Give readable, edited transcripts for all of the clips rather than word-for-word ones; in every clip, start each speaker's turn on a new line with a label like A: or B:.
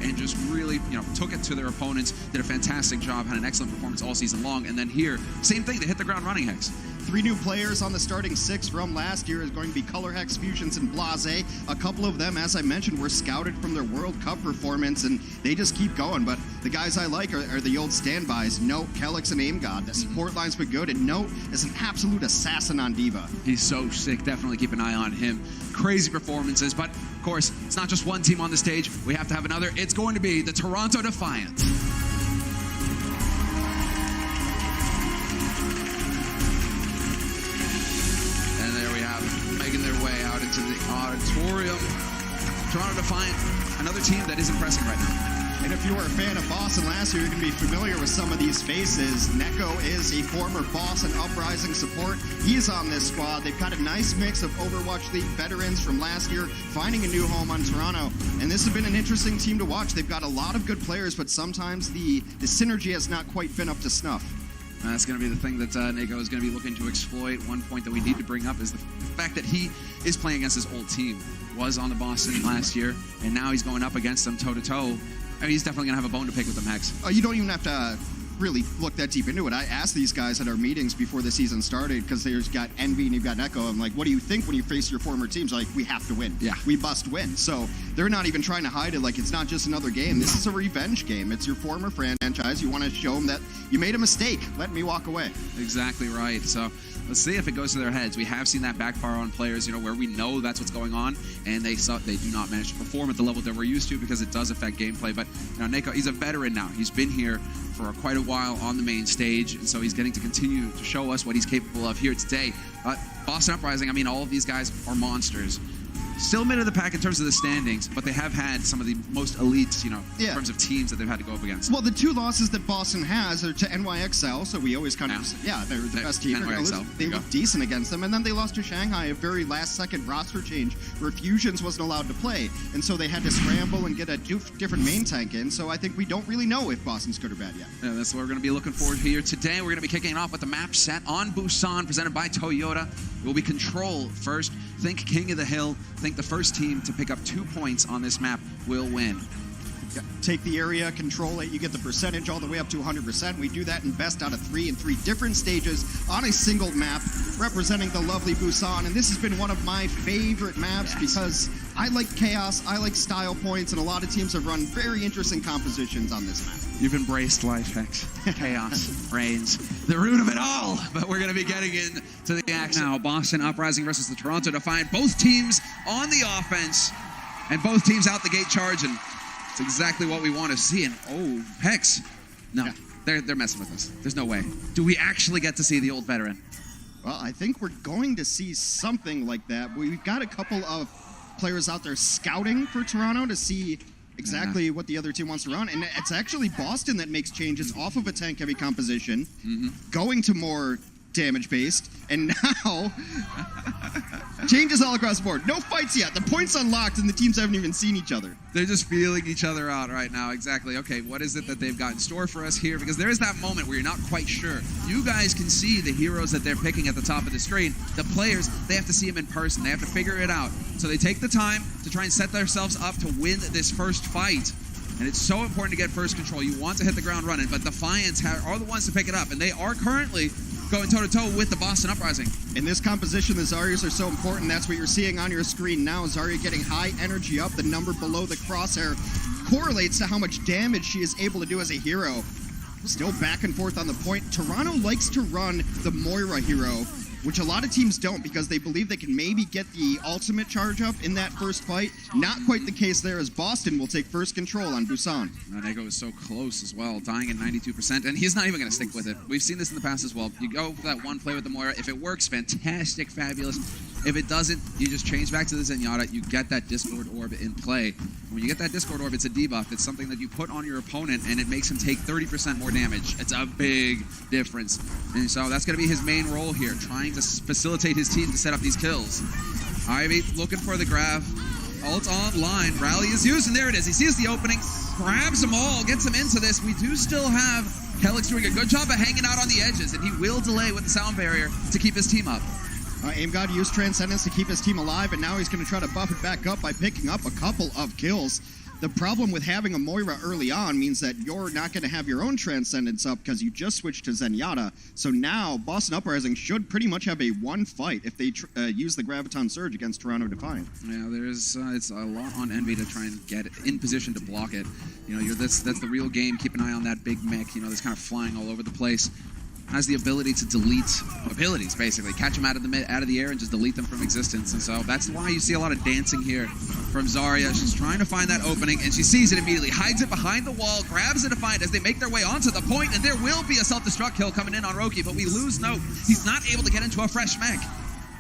A: and just really, took it to their opponents, did a fantastic job, had an excellent performance all season long. And then here, same thing, they hit the ground running, Hex.
B: 3 new players on the starting 6 from last year is going to be Color Hex, Fusions, and Blase. A couple of them, as I mentioned, were scouted from their World Cup performance, and they just keep going. But the guys I like are the old standbys, Note, Kelix, and Aim God. The support line's been good, and Note is an absolute assassin on Diva.
A: He's so sick. Definitely keep an eye on him. Crazy performances, but of course, it's not just one team on the stage. We have to have another. It's going to be the Toronto Defiant. Making their way out into the auditorium. Toronto Defiant, another team that is impressing right now.
B: And if you were a fan of Boston last year, you're going to be familiar with some of these faces. Neko is a former Boston Uprising support. He's on this squad. They've got a nice mix of Overwatch League veterans from last year finding a new home on Toronto. And this has been an interesting team to watch. They've got a lot of good players, but sometimes the synergy has not quite been up to snuff.
A: That's going to be the thing that Neko is going to be looking to exploit. One point that we need to bring up is the fact that he is playing against his old team. Was on the Boston last year, and now he's going up against them toe-to-toe. I mean, he's definitely going to have a bone to pick with them, Hex.
B: You don't even have to really look that deep into it. I asked these guys at our meetings before the season started, because they've got Envy and you've got Neko. I'm like, what do you think when you face your former teams? Like, we have to win.
A: Yeah.
B: We must win. So they're not even trying to hide it. Like, it's not just another game. This is a revenge game. It's your former franchise. You want to show them that you made a mistake. Let me walk away.
A: Exactly right. So let's see if it goes to their heads. We have seen that backfire on players, where we know that's what's going on, and they do not manage to perform at the level that we're used to, because it does affect gameplay. But Neko, he's a veteran now. He's been here for quite a while on the main stage, and so he's getting to continue to show us what he's capable of here today. Boston Uprising, I mean, all of these guys are monsters. Still mid of the pack in terms of the standings, but they have had some of the most elite, in terms of teams that they've had to go up against.
B: Well, the 2 losses that Boston has are to NYXL, so we always kind of, they're the best team. They look decent against them, and then they lost to Shanghai, a very last-second roster change where Fusions wasn't allowed to play, and so they had to scramble and get a different main tank in, so I think we don't really know if Boston's good or bad yet.
A: Yeah, that's what we're going to be looking forward to here today. We're going to be kicking it off with the map set on Busan, presented by Toyota. It will be Control first. Think King of the Hill. Think the first team to pick up 2 points on this map will win.
B: Take the area, control it, you get the percentage all the way up to 100%. We do that in best out of 3 in 3 different stages on a single map, representing the lovely Busan. And this has been one of my favorite maps because I like chaos, I like style points, and a lot of teams have run very interesting compositions on this map.
A: You've embraced life, Hex. Chaos reigns, the root of it all. But we're going to be getting into the action now. Boston Uprising versus the Toronto Defiant. Both teams on the offense, and both teams out the gate charging. It's exactly what we want to see. And Hex, no, they're messing with us. There's no way. Do we actually get to see the old veteran?
B: Well, I think we're going to see something like that. We've got a couple of players out there scouting for Toronto to see exactly what the other team wants to run. And it's actually Boston that makes changes off of a tank-heavy composition, going to more damage-based, and now changes all across the board. No fights yet. The point's unlocked, and the teams haven't even seen each other.
A: They're just feeling each other out right now. Exactly. Okay, what is it that they've got in store for us here? Because there is that moment where you're not quite sure. You guys can see the heroes that they're picking at the top of the screen. The players, they have to see them in person. They have to figure it out. So they take the time to try and set themselves up to win this first fight. And it's so important to get first control. You want to hit the ground running, but Defiants are the ones to pick it up, and they are currently going toe-to-toe with the Boston Uprising.
B: In this composition, the Zaryas are so important. That's what you're seeing on your screen now. Zarya getting high energy up. The number below the crosshair correlates to how much damage she is able to do as a hero. Still back and forth on the point. Toronto likes to run the Moira hero, which a lot of teams don't because they believe they can maybe get the ultimate charge up in that first fight. Not quite the case there, as Boston will take first control on Busan.
A: Neko is so close as well, dying at 92%, and he's not even going to stick with it. We've seen this in the past as well. You go for that one play with the Moira. If it works, fantastic, fabulous. If it doesn't, you just change back to the Zenyatta. You get that Discord Orb in play. When you get that Discord Orb, it's a debuff. It's something that you put on your opponent, and it makes him take 30% more damage. It's a big difference. And so that's going to be his main role here, trying to facilitate his team to set up these kills. Ivy looking for the grab. Ult online. Rally is used, and there it is. He sees the opening, grabs them all, gets them into this. We do still have Kelix doing a good job of hanging out on the edges, and he will delay with the sound barrier to keep his team up.
B: Aim God used Transcendence to keep his team alive, and now he's going to try to buff it back up by picking up a couple of kills. The problem with having a Moira early on means that you're not going to have your own Transcendence up because you just switched to Zenyatta. So now Boston Uprising should pretty much have a one fight if they use the Graviton Surge against Toronto Defiant.
A: Yeah, there's it's a lot on Envy to try and get in position to block it. You know, that's the real game. Keep an eye on that big mech, you know, that's kind of flying all over the place. Has the ability to delete abilities, basically. Catch them out of the air and just delete them from existence. And so that's why you see a lot of dancing here from Zarya. She's trying to find that opening, and she sees it immediately. Hides it behind the wall, grabs the Defiant as they make their way onto the point, and there will be a self-destruct kill coming in on Roki, but we lose Note. He's not able to get into a fresh mech.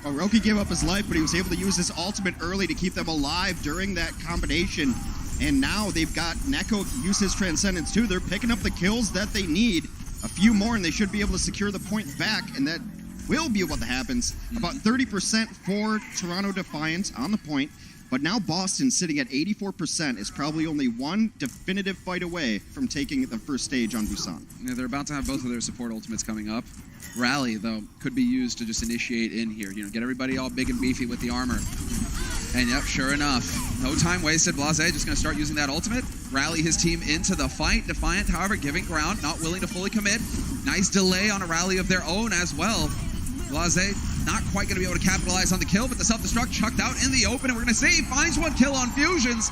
B: Well, Roki gave up his life, but he was able to use his ultimate early to keep them alive during that combination. And now they've got Neko use his Transcendence too. They're picking up the kills that they need. A few more and they should be able to secure the point back, and that will be what happens. About 30% for Toronto Defiant on the point, but now Boston sitting at 84% is probably only one definitive fight away from taking the first stage on Busan.
A: Yeah, they're about to have both of their support ultimates coming up. Rally, though, could be used to just initiate in here. You know, get everybody all big and beefy with the armor. And yep, sure enough, no time wasted. Blase just going to start using that ultimate, rally his team into the fight. Defiant, however, giving ground, not willing to fully commit. Nice delay on a rally of their own as well. Blase not quite going to be able to capitalize on the kill, but the self-destruct chucked out in the open, and we're going to see finds one kill on Fusions.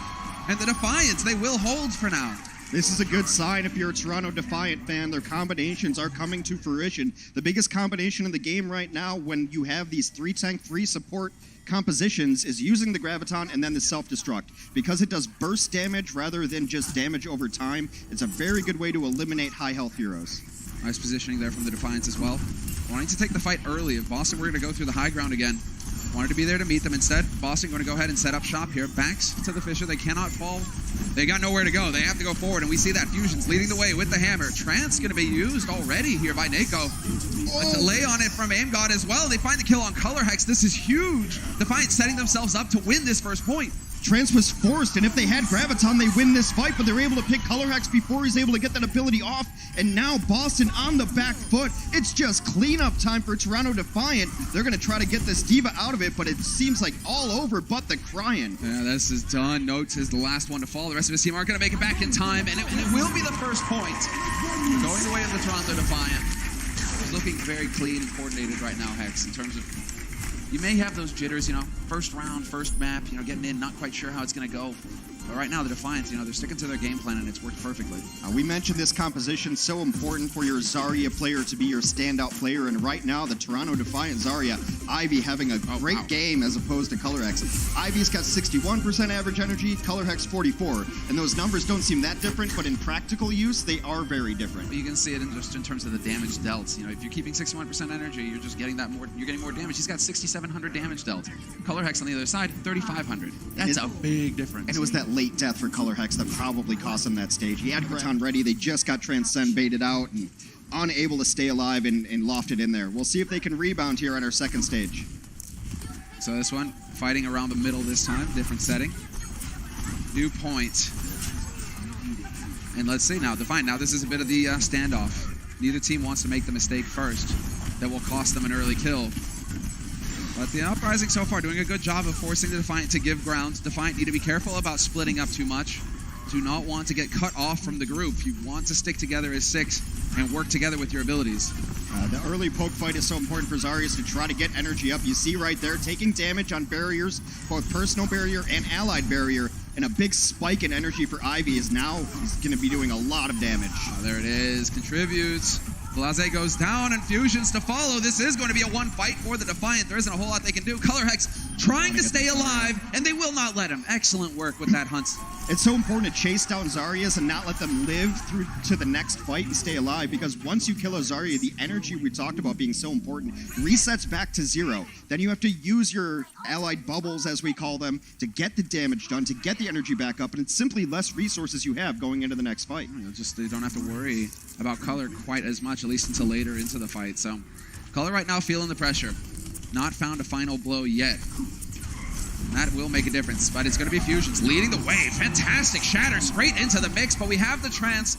A: And the Defiants, they will hold for now.
B: This is a good sign if you're a Toronto Defiant fan. Their combinations are coming to fruition. The biggest combination in the game right now when you have these 3-tank, 3-support compositions is using the Graviton and then the self-destruct. Because it does burst damage rather than just damage over time, it's a very good way to eliminate high-health heroes.
A: Nice positioning there from the Defiants as well. Wanting to take the fight early. If Boston were going to go through the high ground again, wanted to be there to meet them. Instead, Boston going to go ahead and set up shop here. Backs to the Fisher. They cannot fall. They got nowhere to go. They have to go forward, and we see that Fusion's leading the way with the hammer. Trance going to be used already here by Neko. A delay on it from Aim God as well. They find the kill on Color Hex. This is huge. Defiant setting themselves up to win this first point.
B: Trance was forced, and if they had Graviton, they win this fight, but they're able to pick Color Hex before he's able to get that ability off, and now Boston on the back foot. It's just cleanup time for Toronto Defiant. They're going to try to get this D.Va out of it, but it seems like all over but the crying.
A: Yeah, this is done. Notes is the last one to fall. The rest of his team aren't going to make it back in time, and it will be the first point. Going the way of the Toronto Defiant. It's looking very clean and coordinated right now, Hex, in terms of... You may have those jitters, you know, first round, first map, you know, getting in, not quite sure how it's going to go. But right now, the Defiants, you know, they're sticking to their game plan, and it's worked perfectly.
B: We mentioned this composition, so important for your Zarya player to be your standout player, and right now, the Toronto Defiant Zarya, Ivy having a great game as opposed to Color Hex. Ivy's got 61% average energy, Color Hex 44, and those numbers don't seem that different, but in practical use, they are very different.
A: You can see it just in terms of the damage dealt. You know, if you're keeping 61% energy, you're just getting that more. You're getting more damage. He's got 6,700 damage dealt. Color Hex on the other side, 3,500. That's a big difference.
B: And it was that late death for Color Hex that probably cost him that stage. He had Graviton ready, they just got Transcend baited out and unable to stay alive and lofted in there. We'll see if they can rebound here on our second stage.
A: So this one, fighting around the middle this time, different setting. New point. And let's see now, Defiant. Now this is a bit of the standoff. Neither team wants to make the mistake first. That will cost them an early kill. But the Uprising so far doing a good job of forcing the Defiant to give ground. Defiant need to be careful about splitting up too much. Do not want to get cut off from the group. You want to stick together as 6 and work together with your abilities.
B: The early poke fight is so important for Zarya to try to get energy up. You see right there, taking damage on barriers, both personal barrier and allied barrier, and a big spike in energy for Ivy is now he's going to be doing a lot of damage.
A: Oh, there it is. Contributes. Blase goes down and Fusions to follow. This is going to be a one fight for the Defiant. There isn't a whole lot they can do. Color Hex trying to stay alive, and they will not let him. Excellent work with that hunt.
B: It's so important to chase down Zaryas and not let them live through to the next fight and stay alive, because once you kill a Zarya, the energy we talked about being so important resets back to 0. Then you have to use your allied bubbles, as we call them, to get the damage done, to get the energy back up, and it's simply less resources you have going into the next fight.
A: They don't have to worry about Color quite as much, at least until later into the fight. So Color right now feeling the pressure. Not found a final blow yet. That will make a difference, but it's going to be Fusions leading the way. Fantastic shatter straight into the mix, but we have the Trance.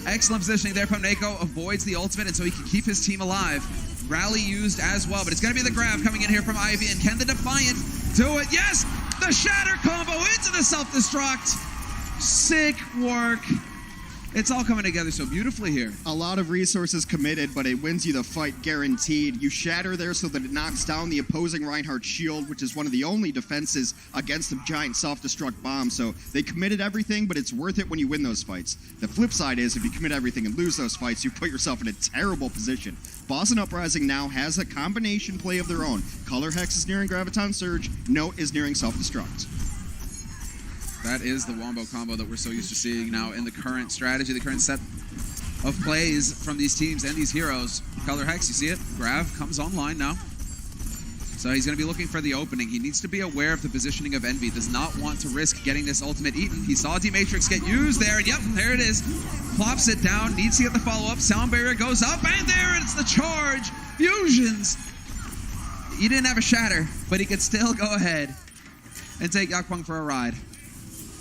A: Excellent positioning there from Neko. Avoids the ultimate, and so he can keep his team alive. Rally used as well, but it's going to be the grab coming in here from Ivy, and can the Defiant do it? Yes! The shatter combo into the self-destruct. Sick work. It's all coming together so beautifully here.
B: A lot of resources committed, but it wins you the fight guaranteed. You shatter there so that it knocks down the opposing Reinhardt's shield, which is one of the only defenses against the giant self-destruct bomb. So they committed everything, but it's worth it when you win those fights. The flip side is if you commit everything and lose those fights, you put yourself in a terrible position. Boston Uprising now has a combination play of their own. Color Hex is nearing Graviton Surge. Note is nearing self-destruct.
A: That is the wombo combo that we're so used to seeing now in the current strategy, the current set of plays from these teams and these heroes. Color Hex, you see it? Grav comes online now. So he's going to be looking for the opening. He needs to be aware of the positioning of Envy. Does not want to risk getting this ultimate eaten. He saw D-Matrix get used there, and yep, there it is. Plops it down, needs to get the follow-up. Sound barrier goes up, and there it's the charge. Fusions. He didn't have a shatter, but he could still go ahead and take Yakpong for a ride.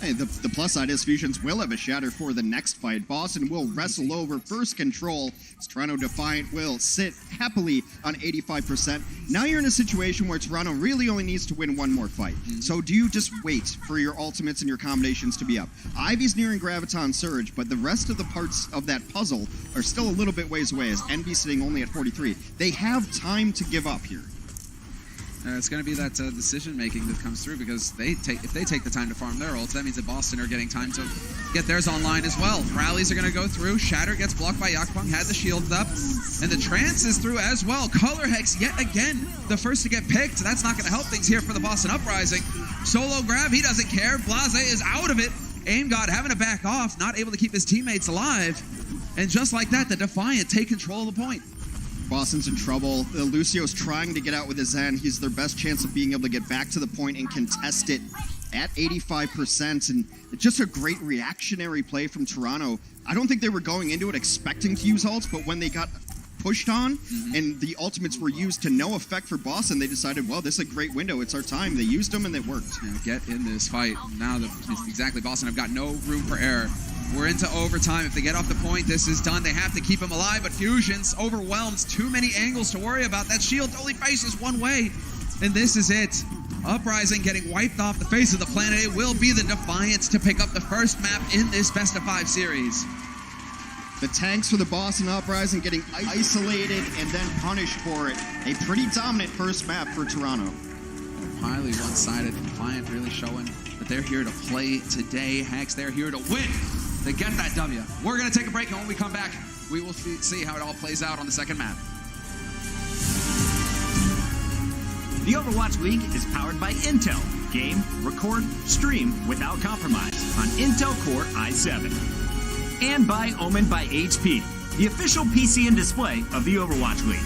B: Hey, the plus side is Fusions will have a shatter for the next fight. Boston will wrestle over first control as Toronto Defiant will sit happily on 85%. Now you're in a situation where Toronto really only needs to win one more fight. So do you just wait for your ultimates and your combinations to be up? Ivy's nearing Graviton Surge, but the rest of the parts of that puzzle are still a little bit ways away as Envy sitting only at 43. They have time to give up here.
A: It's going to be that decision-making that comes through because if they take the time to farm their ults, that means that Boston are getting time to get theirs online as well. Rallies are going to go through. Shatter gets blocked by Yakpong, had the shield up, and the trance is through as well. Color Hex, yet again, the first to get picked. That's not going to help things here for the Boston Uprising. Solo Grav, he doesn't care. Blase is out of it. Aim God having to back off, not able to keep his teammates alive. And just like that, the Defiant take control of the point.
B: Boston's in trouble. Lucio's trying to get out with his Zen. He's their best chance of being able to get back to the point and contest it at 85%. And it's just a great reactionary play from Toronto. I don't think they were going into it expecting to use ults, but when they got pushed on and the ultimates were used to no effect for Boston, they decided, well, this is a great window. It's our time. They used them and it worked.
A: Get in this fight. Now, exactly, Boston have got no room for error. We're into overtime. If they get off the point, this is done. They have to keep him alive, but Fusions overwhelms. Too many angles to worry about. That shield only faces one way, and this is it. Uprising getting wiped off the face of the planet. It will be the Defiant to pick up the first map in this best of 5 series.
B: The tanks for the Boston Uprising getting isolated and then punished for it. A pretty dominant first map for Toronto.
A: Highly one-sided. Defiant really showing that they're here to play today. Hex, they're here to win. They get that W. We're going to take a break, and when we come back, we will see how it all plays out on the second map.
C: The Overwatch League is powered by Intel. Game, record, stream without compromise on Intel Core i7. And by Omen by HP, the official PC and display of the Overwatch League.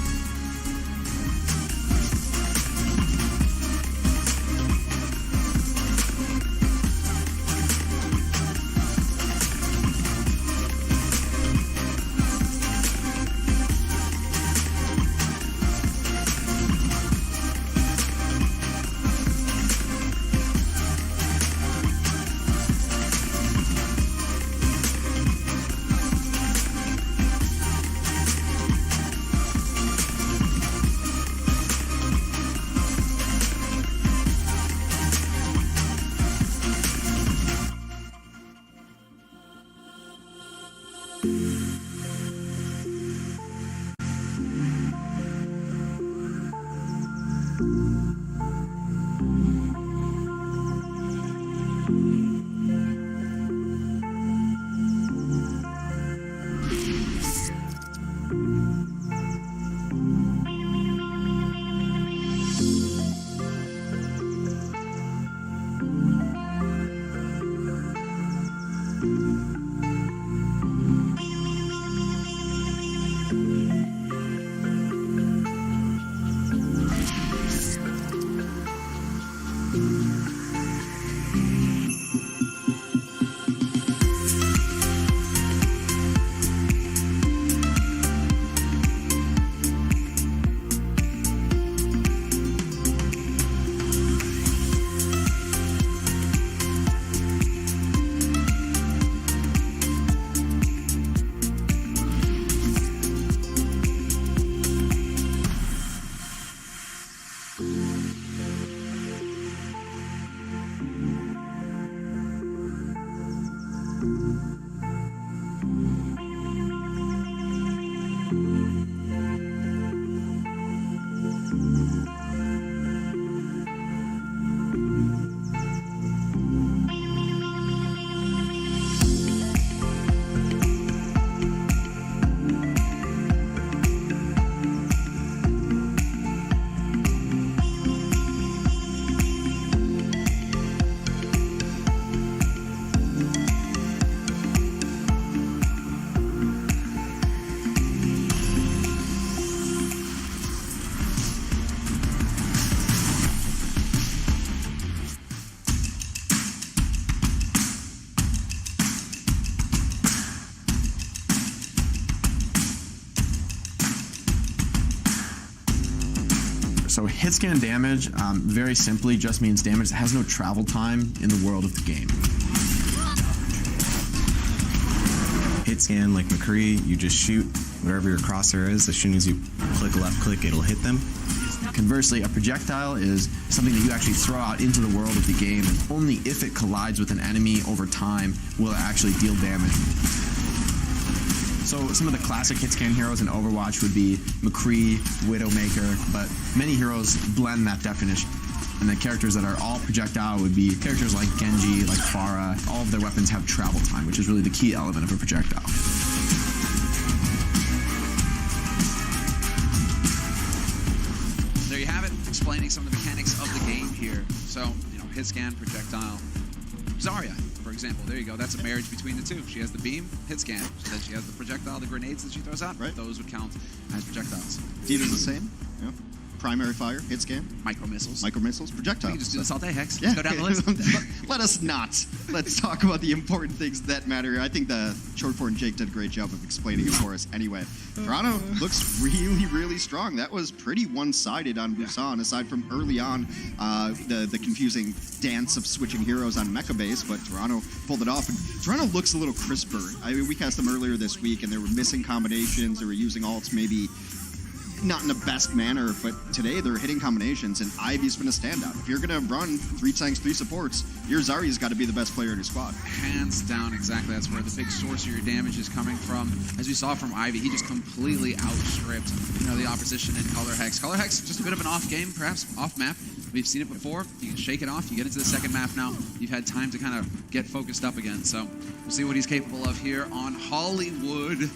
D: So hit scan damage, very simply, just means damage that has no travel time in the world of the game. Hit scan, like McCree, you just shoot wherever your crosshair is. As soon as you click left click, it'll hit them. Conversely, a projectile is something that you actually throw out into the world of the game, and only if it collides with an enemy over time will it actually deal damage. So some of the classic hit scan heroes in Overwatch would be McCree, Widowmaker, but many heroes blend that definition. And the characters that are all projectile would be characters like Genji, like Pharah. All of their weapons have travel time, which is really the key element of a projectile.
A: There you have it, explaining some of the mechanics of the game here. So, hit scan, projectile. Zarya, for example, there you go. That's a marriage between the two. She has the beam, hit scan. Then she has the projectile, the grenades that she throws out.
B: Right.
A: Those would count as projectiles.
B: D-Do's the same. Yeah. Primary fire, hit scan.
A: Micro missiles.
B: Micro missiles, projectiles.
A: We can just do this all day, Hex.
B: Yeah.
A: Go down the list.
B: Let us not. Let's talk about the important things that matter. I think the short form Jake did a great job of explaining it for us. Anyway, Toronto looks really, really strong. That was pretty one-sided on Busan, aside from early on the confusing dance of switching heroes on Mecha base, but Toronto pulled it off. And Toronto looks a little crisper. I mean, we cast them earlier this week, and they were missing combinations. They were using ults maybe not in the best manner, but today they're hitting combinations, and Ivy's been a standout. If you're going to run 3 tanks, 3 supports, your Zarya's got to be the best player in your squad.
A: Hands down, exactly. That's where the big source of your damage is coming from. As we saw from Ivy, he just completely outstripped, the opposition in Color Hex. Color Hex, just a bit of an off game, perhaps off map. We've seen it before. You can shake it off. You get into the second map now. You've had time to kind of get focused up again. So we'll see what he's capable of here on Hollywood.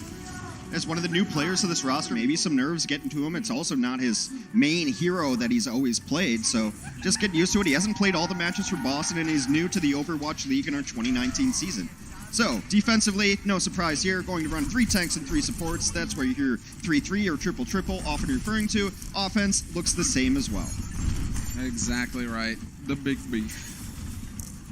B: As one of the new players of this roster, maybe some nerves getting to him. It's also not his main hero that he's always played, so just get used to it. He hasn't played all the matches for Boston, and he's new to the Overwatch League in our 2019 season. So, defensively, no surprise here. Going to run 3 tanks and 3 supports. That's where you hear 3-3 or triple-triple often referring to. Offense looks the same as well.
A: Exactly right. The big beef.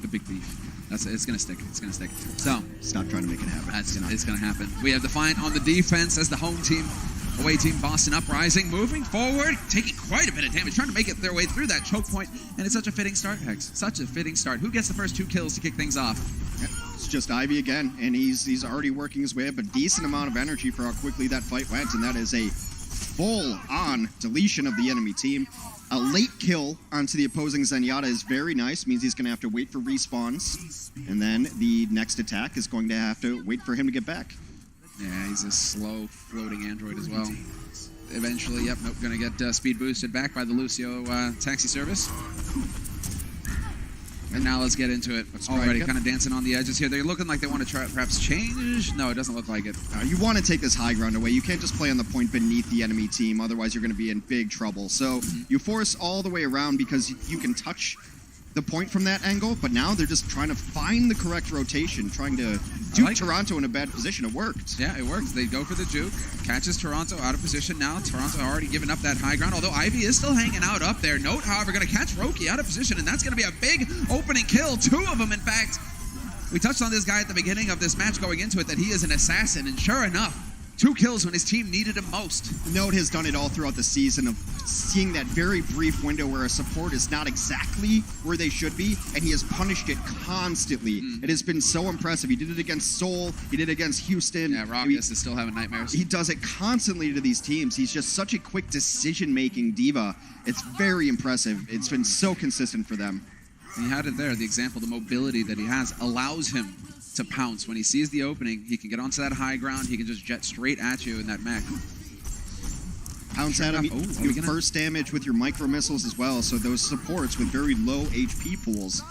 A: The big beef. It's gonna stick. It's gonna stick. So
B: stop trying to make it happen.
A: It's gonna happen. We have Defiant on the defense as the home team. Away team Boston Uprising moving forward, taking quite a bit of damage, trying to make it their way through that choke point, and it's such a fitting start, Hex. Such a fitting start. Who gets the first 2 kills to kick things off?
B: It's just Ivy again, and he's already working his way up a decent amount of energy for how quickly that fight went, and that is a full-on deletion of the enemy team. A late kill onto the opposing Zenyatta is very nice, means he's going to have to wait for respawns, and then the next attack is going to have to wait for him to get back.
A: Yeah, he's a slow floating android as well. Eventually, going to get speed boosted back by the Lucio taxi service. And now let's get into it. Already kind of dancing on the edges here. They're looking like they want to try perhaps change. No, it doesn't look like it.
B: You want to take this high ground away. You can't just play on the point beneath the enemy team. Otherwise, you're going to be in big trouble. So you force all the way around because you can touch the point from that angle. But now they're just trying to find the correct rotation, trying to duke Toronto in a bad position. It worked.
A: Yeah, it worked. They go for the juke. Catches Toronto out of position now. Toronto already given up that high ground, although Ivy is still hanging out up there. Note, however, going to catch Roki out of position, and that's going to be a big opening kill. 2 of them, in fact. We touched on this guy at the beginning of this match going into it, that he is an assassin, and sure enough, 2 kills when his team needed him most.
B: Note has done it all throughout the season of seeing that very brief window where a support is not exactly where they should be, and he has punished it constantly. It has been so impressive. He did it against Seoul. He did it against Houston.
A: Yeah, Rockus is still having nightmares.
B: He does it constantly to these teams. He's just such a quick decision-making diva. It's very impressive. It's been so consistent for them.
A: And you had it there, the example, the mobility that he has allows him to pounce. When he sees the opening, he can get onto that high ground. He can just jet straight at you in that mech.
B: Pounce at him. You burst damage with your micro missiles as well. So those supports with very low HP pools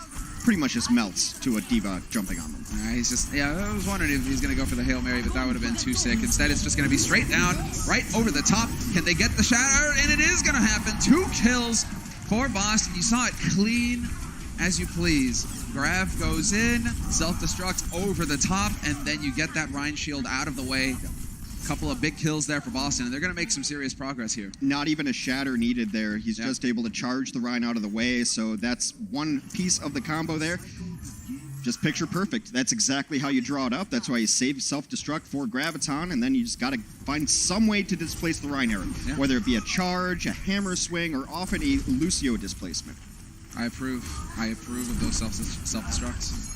B: pretty much just melts to a diva jumping on them.
A: He's just, I was wondering if he's going to go for the Hail Mary, but that would have been too sick. Instead, it's just going to be straight down, right over the top. Can they get the shatter? And it is going to happen. 2 kills for Boston. You saw it clean as you please. Graph goes in, self-destructs over the top, and then you get that Rhine shield out of the way. A couple of big kills there for Boston, and they're going to make some serious progress here.
B: Not even a shatter needed there. He's just able to charge the Rhine out of the way, so that's one piece of the combo there. Just picture perfect. That's exactly how you draw it up. That's why you save self-destruct for Graviton, and then you just got to find some way to displace the Reinhardt, whether it be a charge, a hammer swing, or often a Lucio displacement.
A: I approve. I approve of those self-destructs.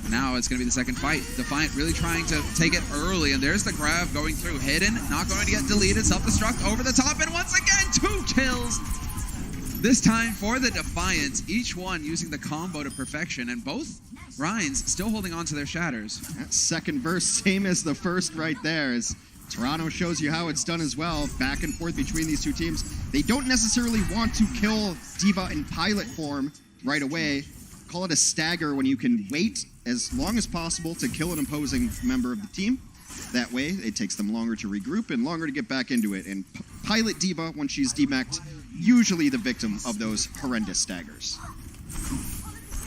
A: Now it's going to be the second fight. Defiant really trying to take it early, and there's the grab going through. Hidden, not going to get deleted. Self-destruct over the top, and once again, 2 kills. This time for the Defiants, each one using the combo to perfection, and both Rhines still holding on to their shatters.
B: That second burst, same as the first right there, as Toronto shows you how it's done as well. Back and forth between these two teams. They don't necessarily want to kill D.Va in pilot form right away. Call it a stagger when you can wait as long as possible to kill an opposing member of the team. That way, it takes them longer to regroup and longer to get back into it. And pilot D.Va, when she's demeched, usually the victim of those horrendous staggers.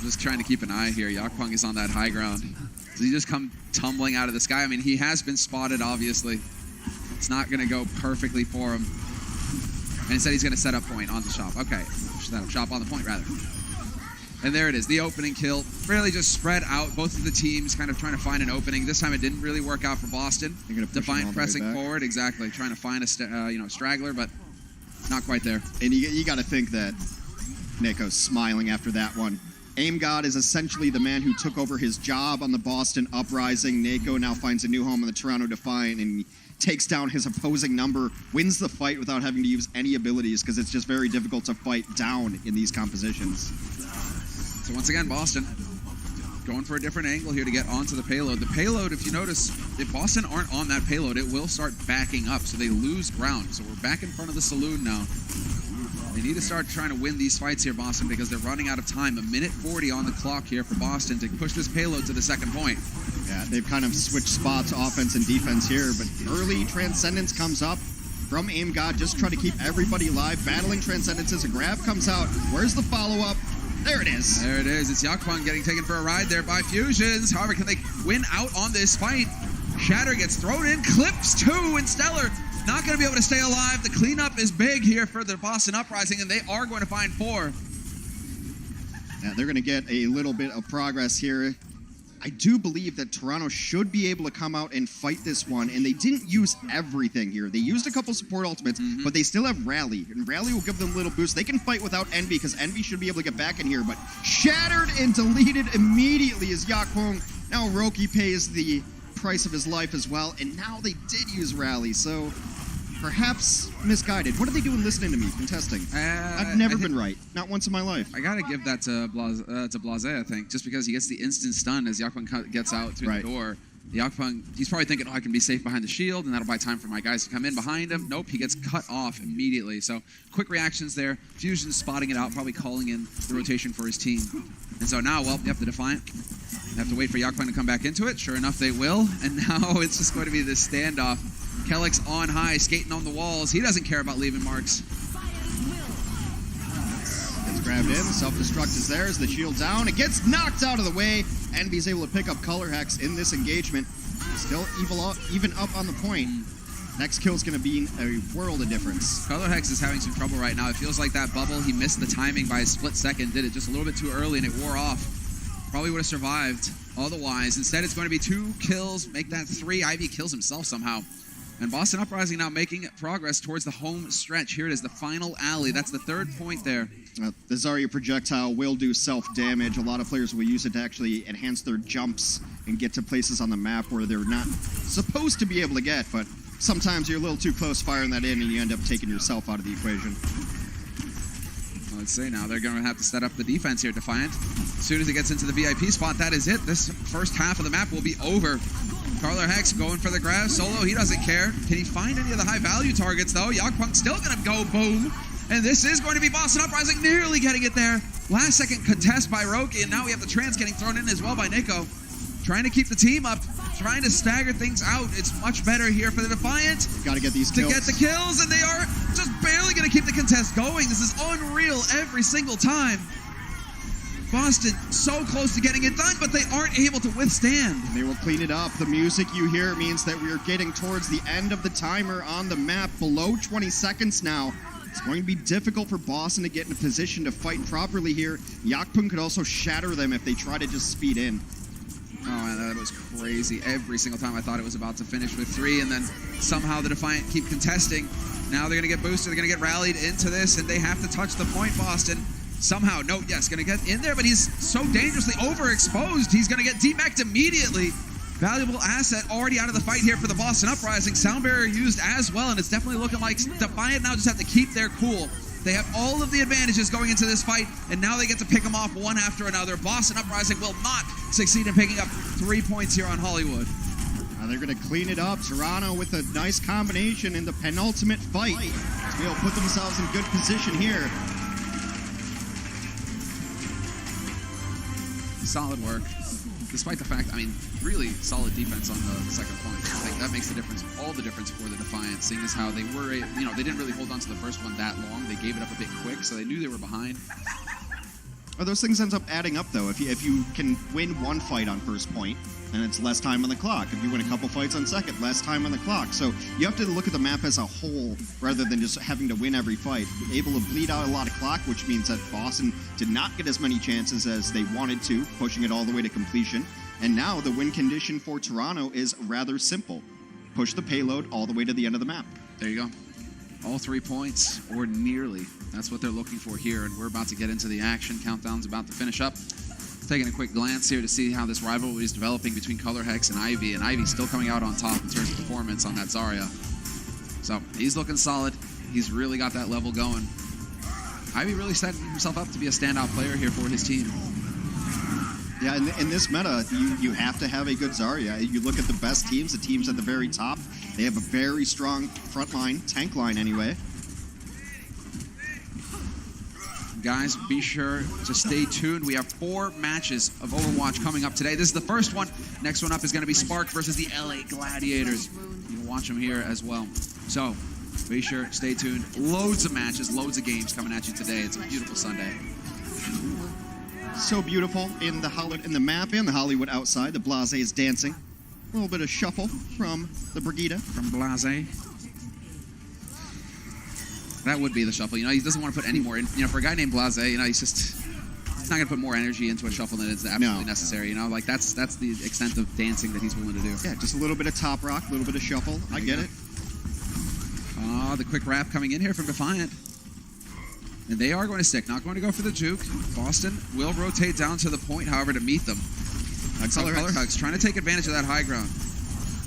A: Just trying to keep an eye here. Yakpong is on that high ground. Does he just come tumbling out of the sky? I mean, he has been spotted, obviously. It's not going to go perfectly for him. And instead, he's going to set up point on the shop. Okay, set up shop on the point, rather. And there it is, the opening kill. Really just spread out, both of the teams kind of trying to find an opening. This time it didn't really work out for Boston. Defiant pressing forward, exactly, trying to find a straggler, but not quite there.
B: And you got to think that Neko's smiling after that one. Aim God is essentially the man who took over his job on the Boston Uprising. Neko now finds a new home in the Toronto Defiant, and he takes down his opposing number, wins the fight without having to use any abilities, because it's just very difficult to fight down in these compositions.
A: So once again, Boston going for a different angle here to get onto the payload. The payload, if you notice, if Boston aren't on that payload, it will start backing up, so they lose ground. So we're back in front of the saloon now. They need to start trying to win these fights here, Boston, because they're running out of time. 1:40 on the clock here for Boston to push this payload to the second point.
B: Yeah, they've kind of switched spots, offense and defense here, but early Transcendence comes up from Aim God. Just try to keep everybody alive. Battling Transcendences, a grab comes out. Where's the follow-up? There it is.
A: There it is. It's Yakpong getting taken for a ride there by Fusions. However, can they win out on this fight? Shatter gets thrown in, clips 2, and Stellar not going to be able to stay alive. The cleanup is big here for the Boston Uprising, and they are going to find 4.
B: Yeah, they're going to get a little bit of progress here. I do believe that Toronto should be able to come out and fight this one, and they didn't use everything here. They used a couple support ultimates, but they still have Rally, and Rally will give them a little boost. They can fight without Envy, because Envy should be able to get back in here, but shattered and deleted immediately as Yakpong. Now Roki pays the price of his life as well, and now they did use Rally, so perhaps misguided. What are they doing listening to me, contesting? I've never been right. Not once in my life.
A: I got to give that to Blase, I think, just because he gets the instant stun as Yakpong gets out through the door. Yakpong, he's probably thinking, oh, I can be safe behind the shield, and that'll buy time for my guys to come in behind him. Nope, he gets cut off immediately. So quick reactions there. Fusion spotting it out, probably calling in the rotation for his team. And so now, well, yep, the Defiant. They have to wait for Yakpong to come back into it. Sure enough, they will. And now it's just going to be this standoff. Kellick's on high, skating on the walls. He doesn't care about leaving marks.
B: Gets grabbed in. The self-destruct is there as the shield down. It gets knocked out of the way. Envy's able to pick up Color Hex in this engagement. Still even up on the point. Next kill's going to be a world of difference.
A: Color Hex is having some trouble right now. It feels like that bubble, he missed the timing by a split second. Did it just a little bit too early and it wore off. Probably would have survived otherwise. Instead, it's going to be 2 kills. Make that 3. Ivy kills himself somehow. And Boston Uprising now making progress towards the home stretch. Here it is, the final alley. That's the 3rd point there.
B: The Zarya projectile will do self-damage. A lot of players will use it to actually enhance their jumps and get to places on the map where they're not supposed to be able to get, but sometimes you're a little too close firing that in and you end up taking yourself out of the equation.
A: Let's say now they're going to have to set up the defense here, Defiant. As soon as it gets into the VIP spot, that is it. This first half of the map will be over. Color Hex going for the grab. Solo, he doesn't care. Can he find any of the high-value targets, though? Yakpong still going to go boom. And this is going to be Boston Uprising nearly getting it there. Last-second contest by Roki, and now we have the trans getting thrown in as well by Neko. Trying to keep the team up, trying to stagger things out. It's much better here for the Defiant.
B: Got to get these kills.
A: To get the kills, and they are just barely going to keep the contest going. This is unreal every single time. Boston so close to getting it done, but they aren't able to withstand.
B: They will clean it up. The music you hear means that we are getting towards the end of the timer on the map. Below 20 seconds now. It's going to be difficult for Boston to get in a position to fight properly here. Yakpung could also shatter them if they try to just speed in.
A: Oh, man, that was crazy. Every single time I thought it was about to finish with 3, and then somehow the Defiant keep contesting. Now they're going to get boosted. They're going to get rallied into this, and they have to touch the point, Boston. Somehow, no, yes, going to get in there, but he's so dangerously overexposed. He's going to get demeched immediately. Valuable asset already out of the fight here for the Boston Uprising. Sound barrier used as well, and it's definitely looking like Defiant now just have to keep their cool. They have all of the advantages going into this fight, and now they get to pick them off one after another. Boston Uprising will not succeed in picking up 3 points here on Hollywood.
B: They're going to clean it up. Toronto with a nice combination in the penultimate fight. They'll put themselves in good position here.
A: Solid work. Despite the fact, I mean, really solid defense on the second point. I think that makes the difference, all the difference for the Defiant, seeing as how they were, you know, they didn't really hold on to the first one that long. They gave it up a bit quick, so they knew they were behind.
B: Oh, those things ends up adding up, though. If you can win one fight on first point, then it's less time on the clock. If you win a couple fights on second, less time on the clock. So you have to look at the map as a whole rather than just having to win every fight. Able to bleed out a lot of clock, which means that Boston did not get as many chances as they wanted to, pushing it all the way to completion. And now the win condition for Toronto is rather simple. Push the payload all the way to the end of the map.
A: There you go. All 3 points, or nearly. That's what they're looking for here, and we're about to get into the action. Countdown's about to finish up. Taking a quick glance here to see how this rivalry is developing between Color Hex and Ivy still coming out on top in terms of performance on that Zarya. So he's looking solid. He's really got that level going. Ivy really setting himself up to be a standout player here for his team.
B: Yeah, in this meta, you have to have a good Zarya. You look at the best teams, the teams at the very top, they have a very strong front line, tank line anyway.
A: Guys, be sure to stay tuned. We have 4 matches of Overwatch coming up today. This is the first one. Next one up is going to be Spark versus the LA Gladiators. You can watch them here as well. So, be sure, stay tuned. Loads of matches, loads of games coming at you today. It's a beautiful Sunday.
B: So beautiful in the map and the Hollywood outside. The Blase is dancing. A little bit of shuffle from the Brigida.
A: From Blase. That would be the shuffle. You know, he doesn't want to put any more in. You know, for a guy named Blase, you know, he's not going to put more energy into a shuffle than is absolutely necessary. You know, like that's the extent of dancing that he's willing to do.
B: Yeah, just a little bit of top rock, a little bit of shuffle. I get it.
A: The quick wrap coming in here from Defiant. And they are going to stick, not going to go for the juke. Boston will rotate down to the point, however, to meet them. Color Hex trying to take advantage of that high ground.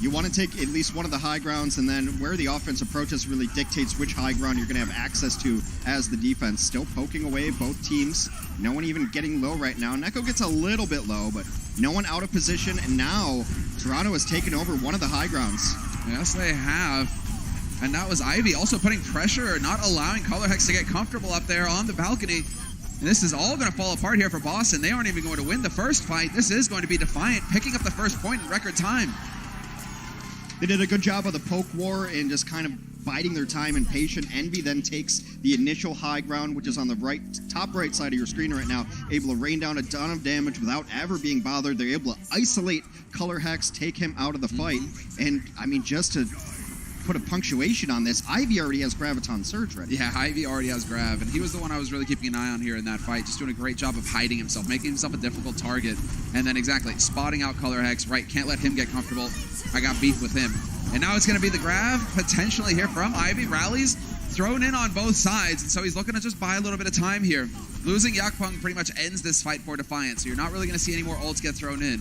B: You want to take at least one of the high grounds, and then where the offense approaches really dictates which high ground you're going to have access to as the defense. Still poking away both teams. No one even getting low right now. Neko gets a little bit low, but no one out of position, and now Toronto has taken over one of the high grounds.
A: Yes, they have. And that was Ivy also putting pressure, not allowing Color Hex to get comfortable up there on the balcony. And this is all going to fall apart here for Boston. They aren't even going to win the first fight. This is going to be Defiant picking up the first point in record time.
B: They did a good job of the poke war and just kind of biding their time and patient. Envy then takes the initial high ground, which is on the top right side of your screen right now, able to rain down a ton of damage without ever being bothered. They're able to isolate Color Hex, take him out of the fight. And, I mean, just to put a punctuation on this, Ivy already has Graviton Surge ready.
A: Yeah, Ivy already has Grav, and he was the one I was really keeping an eye on here in that fight, just doing a great job of hiding himself, making himself a difficult target, and then exactly, spotting out Color Hex, right, can't let him get comfortable. I got beef with him. And now it's going to be the Grav, potentially here from Ivy. Rallies thrown in on both sides, and so he's looking to just buy a little bit of time here. Losing Yakpung pretty much ends this fight for Defiant, so you're not really going to see any more ults get thrown in.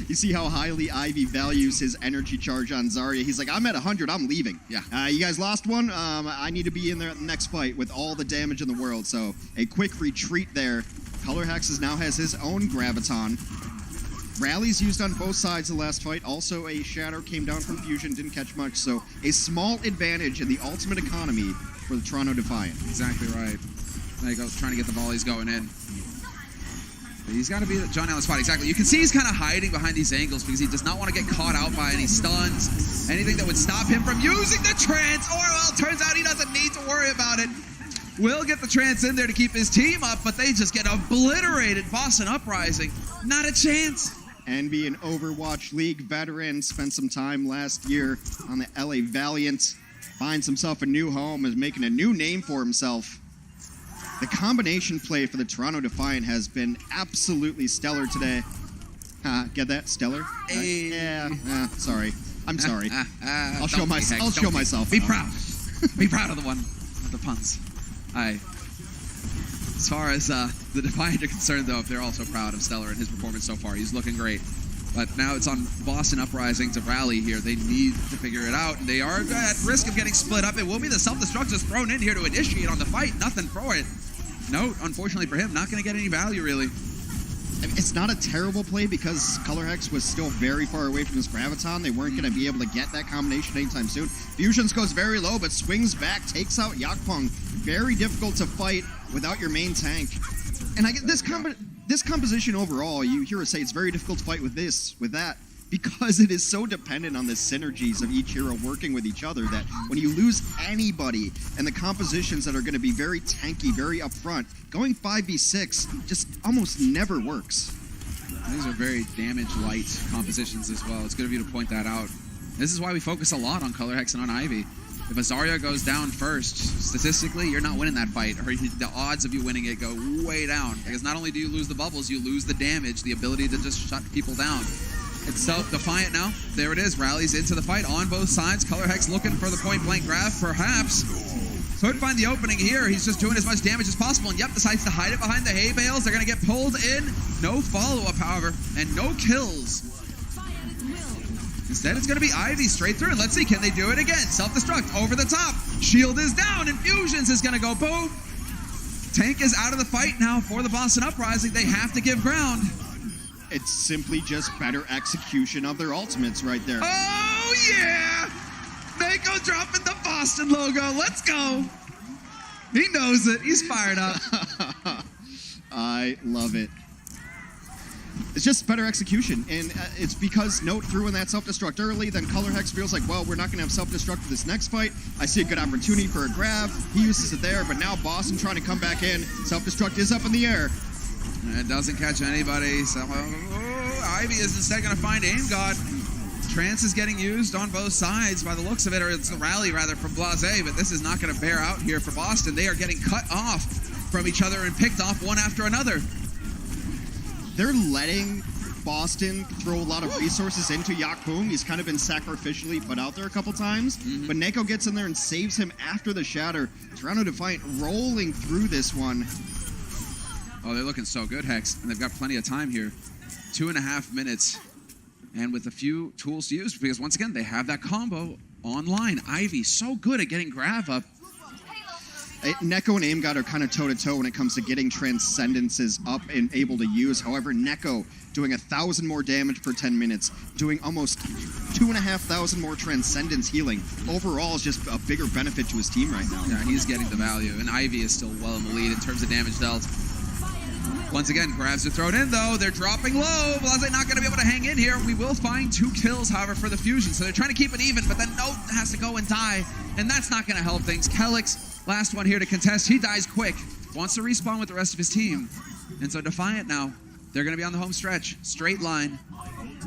B: You see how highly Ivy values his energy charge on Zarya. He's like, I'm at 100, I'm leaving.
A: Yeah.
B: You guys lost one? I need to be in there at the next fight with all the damage in the world. So a quick retreat there. Color Hex now has his own Graviton. Rallies used on both sides of the last fight. Also, a Shatter came down from Fusion, didn't catch much. So a small advantage in the ultimate economy for the Toronto Defiant.
A: Exactly right. There he goes, trying to get the volleys going in. But he's got to be John Allen spot, exactly. You can see he's kind of hiding behind these angles because he does not want to get caught out by any stuns, anything that would stop him from using the trance, or, well, turns out he doesn't need to worry about it. Will get the trance in there to keep his team up, but they just get obliterated. Boston Uprising, not a chance.
B: Envy, an Overwatch League veteran, spent some time last year on the LA Valiant. finds himself a new home, is making a new name for himself. The combination play for the Toronto Defiant has been absolutely stellar today. Get that? Stellar?
A: Hey.
B: Yeah, sorry. I'm sorry. I'll show myself.
A: Be proud. Be proud of the puns. As far as the Defiant are concerned, though, they're also proud of Stellar and his performance so far. He's looking great. But now it's on Boston Uprising to rally here. They need to figure it out, and they are at risk of getting split up. It will be the self-destruct just thrown in here to initiate on the fight. Nothing for it. No, unfortunately for him, not going to get any value, really.
B: It's not a terrible play because Color Hex was still very far away from his Graviton. They weren't going to be able to get that combination anytime soon. Fusions goes very low, but swings back, takes out Yakpong. Very difficult to fight without your main tank. And I get this composition overall, you hear us say it's very difficult to fight with that, because it is so dependent on the synergies of each hero working with each other that when you lose anybody and the compositions that are going to be very tanky, very upfront, going 5v6 just almost never works.
A: These are very damage-light compositions as well. It's good of you to point that out. This is why we focus a lot on Color Hex and on Ivy. If a Zarya goes down first, statistically, you're not winning that fight, or the odds of you winning it go way down. Because not only do you lose the bubbles, you lose the damage, the ability to just shut people down. It's Defiant now. There it is. Rallies into the fight on both sides. Color Hex looking for the point-blank grab, perhaps. Could find the opening here. He's just doing as much damage as possible. And yep, decides to hide it behind the hay bales. They're going to get pulled in. No follow-up, however, and no kills. Instead, it's going to be Ivy straight through. And let's see, can they do it again? Self-destruct over the top. Shield is down. Infusions is going to go boom. Tank is out of the fight now for the Boston Uprising. They have to give ground.
B: It's simply just better execution of their ultimates right there.
A: Oh, yeah! Neko dropping the Boston logo. Let's go. He knows it. He's fired up.
B: I love it. It's just better execution, and it's because Note threw in that self-destruct early, then Color Hex feels like, well, we're not going to have self-destruct for this next fight. I see a good opportunity for a grab. He uses it there, but now Boston trying to come back in. Self-destruct is up in the air.
A: It doesn't catch anybody. So, Ivy is instead going to find Aim God. Trance is getting used on both sides by the looks of it, or it's the rally rather from Blase, but this is not going to bear out here for Boston. They are getting cut off from each other and picked off one after another.
B: They're letting Boston throw a lot of resources into Yakpung. He's kind of been sacrificially put out there a couple times, but Neko gets in there and saves him after the shatter. Toronto Defiant rolling through this one.
A: Oh, they're looking so good, Hex, and they've got plenty of time here. 2.5 minutes, and with a few tools to use, because once again, they have that combo online. Ivy, so good at getting grab up.
B: Neko and AimGod are kind of toe-to-toe when it comes to getting transcendences up and able to use. However, Neko doing 1,000 more damage per 10 minutes, doing almost 2,500 more transcendence healing. Overall, is just a bigger benefit to his team right now.
A: Yeah, he's getting the value, and Ivy is still well in the lead in terms of damage dealt. Once again, grabs are thrown in, though. They're dropping low. Blase not going to be able to hang in here. We will find 2 kills, however, for the Fusion. So they're trying to keep it even, but then Note has to go and die, and that's not going to help things. Kelix, last one here to contest. He dies quick. Wants to respawn with the rest of his team. And so Defiant now, they're going to be on the home stretch. Straight line,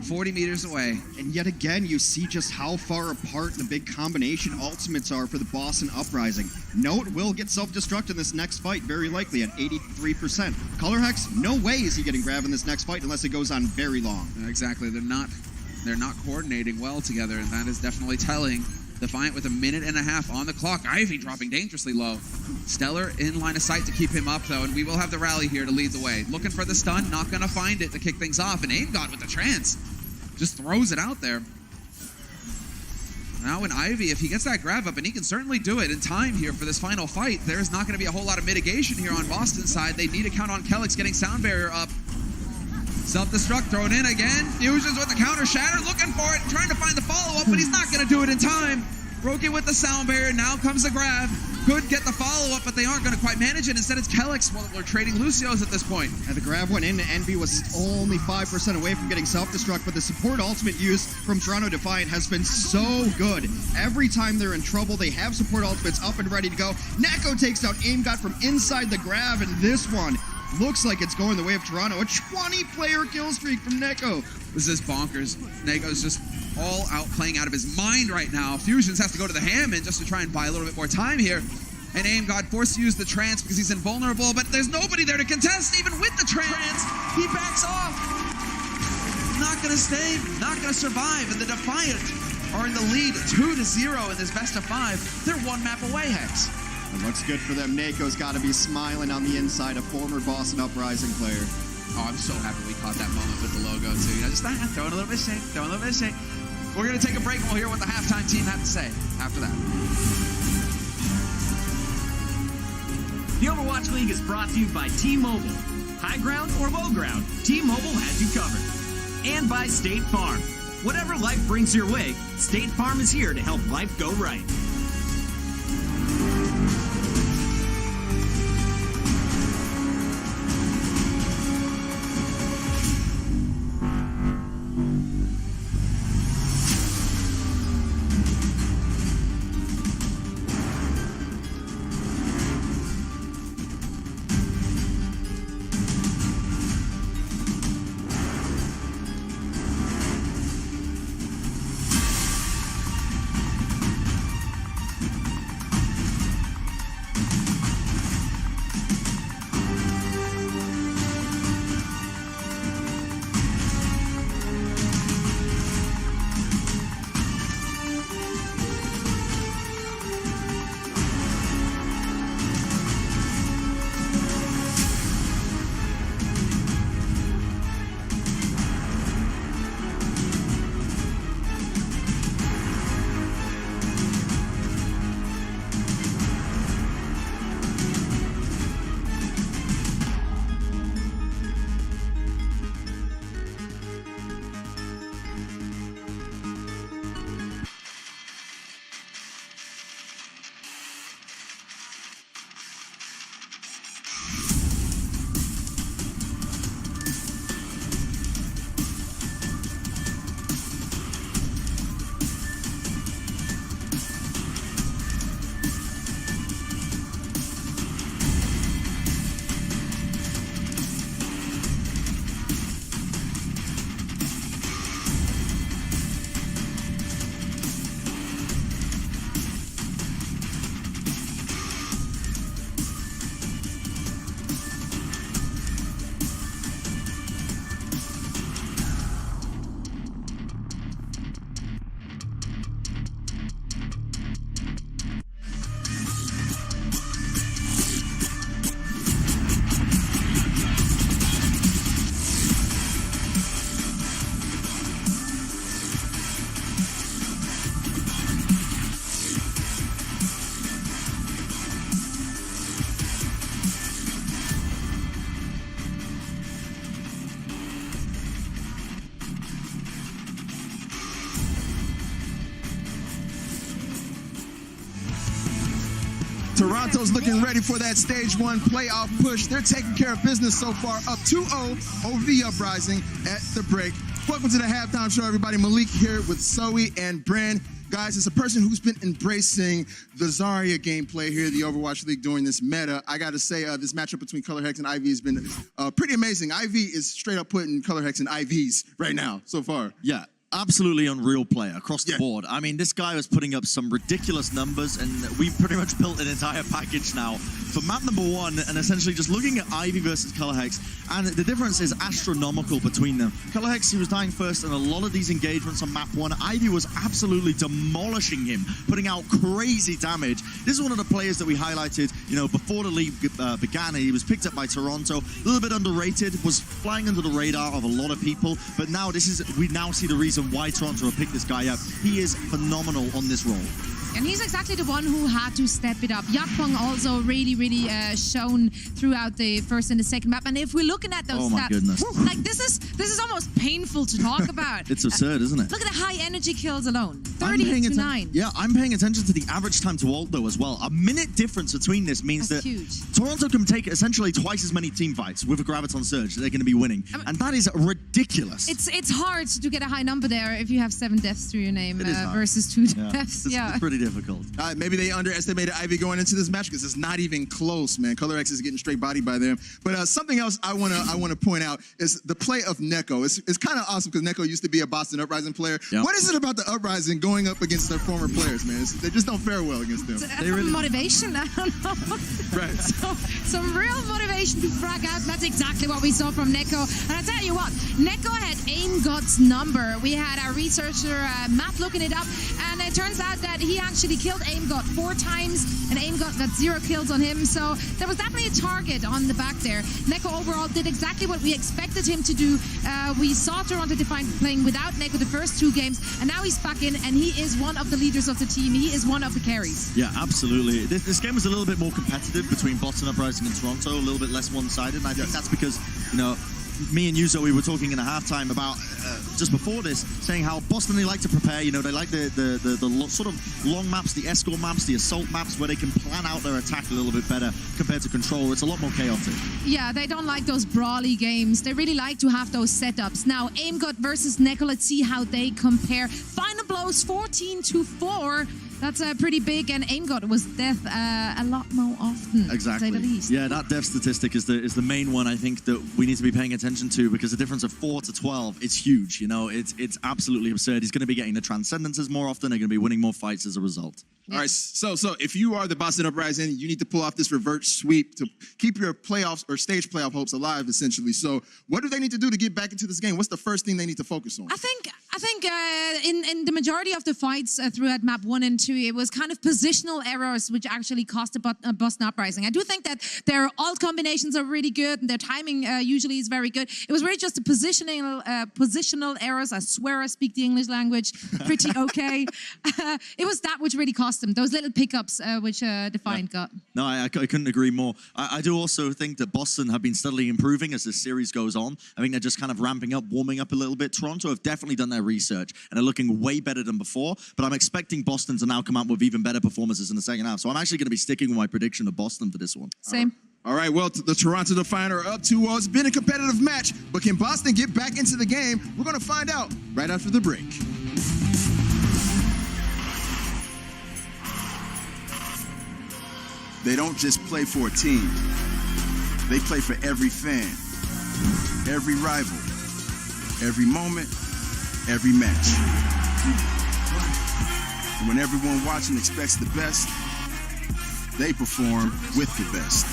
A: 40 meters away.
B: And yet again, you see just how far apart the big combination ultimates are for the Boston Uprising. Note will get self-destruct in this next fight, very likely at 83%. Color Hex, no way is he getting grabbed in this next fight unless it goes on very long.
A: Exactly, they're not coordinating well together, and that is definitely telling. Defiant with 1.5 minutes on the clock. Ivy dropping dangerously low. Stellar in line of sight to keep him up, though, and we will have the rally here to lead the way. Looking for the stun, not going to find it to kick things off, and AimGod with the trance. Just throws it out there. Now in Ivy, if he gets that grab up, and he can certainly do it in time here for this final fight, there's not going to be a whole lot of mitigation here on Boston's side. They need to count on Kelix getting Sound Barrier up. Self-destruct thrown in again. Fusions with the counter shatter, looking for it, trying to find the follow-up, but he's not going to do it in time. Broken with the Sound Barrier, now comes the grab. Could get the follow-up, but they aren't going to quite manage it. Instead, it's Kelix. Well, we're trading Lucio's at this point.
B: And the grab went in, and Envy was only 5% away from getting self-destruct, but the support ultimate use from Toronto Defiant has been so good. Every time they're in trouble, they have support ultimates up and ready to go. Neko takes out AimGod from inside the grab, and this one looks like it's going the way of Toronto. A 20-player kill streak from Neko.
A: This is bonkers. Neko's just all out playing out of his mind right now. Fusions has to go to the Hammond just to try and buy a little bit more time here. And Aim got forced to use the trance because he's invulnerable, but there's nobody there to contest even with the trance. He backs off. Not gonna stay, not gonna survive, and the Defiant are in the lead 2-0 in this best of 5. They're one map away, Hex.
B: It looks good for them. Neko's got to be smiling on the inside, a former Boston Uprising player.
A: Oh, I'm so happy we caught that moment with the logo, too. You know, just throwing a little bit of shade, throwing a little bit of shade. We're going to take a break and we'll hear what the halftime team had to say after that.
C: The Overwatch League is brought to you by T-Mobile. High ground or low ground, T-Mobile has you covered. And by State Farm. Whatever life brings your way, State Farm is here to help life go right.
E: Toronto's looking ready for that stage 1 playoff push. They're taking care of business so far, up 2-0 over the Uprising at the break. Welcome to the halftime show, everybody. Malik here with Zoe and Bran. Guys, as a person who's been embracing the Zarya gameplay here in the Overwatch League during this meta, I got to say this matchup between Color Hex and Ivy has been pretty amazing. Ivy is straight up putting Color Hex in IVs right now so far.
F: Yeah. Absolutely unreal player across the board. I mean, this guy was putting up some ridiculous numbers, and we pretty much built an entire package now for map number 1, and essentially just looking at Ivy versus Color Hex, and the difference is astronomical between them. Color Hex, he was dying first in a lot of these engagements on map 1. Ivy was absolutely demolishing him, putting out crazy damage. This is one of the players that we highlighted, you know, before the league began. He was picked up by Toronto, a little bit underrated, was flying under the radar of a lot of people, but now we now see the reason why Toronto have picked this guy up. He is phenomenal on this role.
G: And he's exactly the one who had to step it up. Yakpong also really shown throughout the first and the second map. And if we're looking at those stats,
F: my goodness.
G: like this is almost painful to talk about.
F: It's absurd, isn't it?
G: Look at the high energy kills alone. 30 to 9.
F: Yeah, I'm paying attention to the average time to ult though as well. A minute difference between this means
G: That's
F: that
G: huge.
F: Toronto can take essentially twice as many team fights with a Graviton Surge that they're going to be winning. And that is ridiculous.
G: It's hard to get a high number there if you have 7 deaths to your name
F: It is hard.
G: versus 2 deaths.
F: It's pretty difficult.
E: Maybe they underestimated Ivy going into this match because it's not even close, man. Color X is getting straight bodied by them. But something else I wanna point out is the play of Neko. It's kind of awesome because Neko used to be a Boston Uprising player.
F: Yep.
E: What is it about the Uprising going up against their former players, man? They just don't fare well against them.
G: Motivation, I don't know.
E: Right.
G: So, some real motivation to frag out. That's exactly what we saw from Neko. And I tell you what, Neko had AimGod's number. We had our researcher Matt looking it up, and it turns out that he actually killed AimGod 4 times, and AimGod got 0 kills on him. So there was definitely a target on the back there. Neko overall did exactly what we expected him to do. We saw Toronto Defiant playing without Neko the first 2 games, and now he's back in, and he is one of the leaders of the team. He is one of the carries.
F: Yeah, absolutely. This game was a little bit more competitive between Boston Uprising and Toronto, a little bit less one-sided, and I think that's because, you know, me and you, Zoe, were talking in a halftime about just before this, saying how Boston, they like to prepare. You know, they like the sort of long maps, the escort maps, the assault maps, where they can plan out their attack a little bit better compared to Control. It's a lot more chaotic.
G: Yeah, they don't like those brawly games. They really like to have those setups. Now, AimGod versus Neko, let's see how they compare. Final blows 14-4. That's pretty big, and AimGod was death a lot more often,
F: Exactly.
G: to say the least.
F: Yeah, that death statistic is the main one I think that we need to be paying attention to, because the difference of 4 to 12, it's huge. You know, it's absolutely absurd. He's going to be getting the transcendences more often. They're going to be winning more fights as a result.
E: All right, so if you are the Boston Uprising, you need to pull off this reverse sweep to keep your playoffs or stage playoff hopes alive, essentially. So what do they need to do to get back into this game? What's the first thing they need to focus on?
G: I think in the majority of the fights throughout map 1 and 2, it was kind of positional errors which actually cost a Boston Uprising. I do think that their alt combinations are really good, and their timing usually is very good. It was really just the positional errors. I swear I speak the English language pretty okay. It was that which really cost them, those little pickups which Defiant got.
F: No, I couldn't agree more. I do also think that Boston have been steadily improving as this series goes on. I think they're just kind of ramping up, warming up a little bit. Toronto have definitely done their research and are looking way better than before, but I'm expecting Boston to now come out with even better performances in the second half. So I'm actually going to be sticking with my prediction of Boston for this one.
G: Same.
E: All right, well, the Toronto Defiant are up 2-0. It's been a competitive match, but can Boston get back into the game? We're going to find out right after the break.
H: They don't just play for a team. They play for every fan, every rival, every moment, every match. And when everyone watching expects the best, they perform with the best.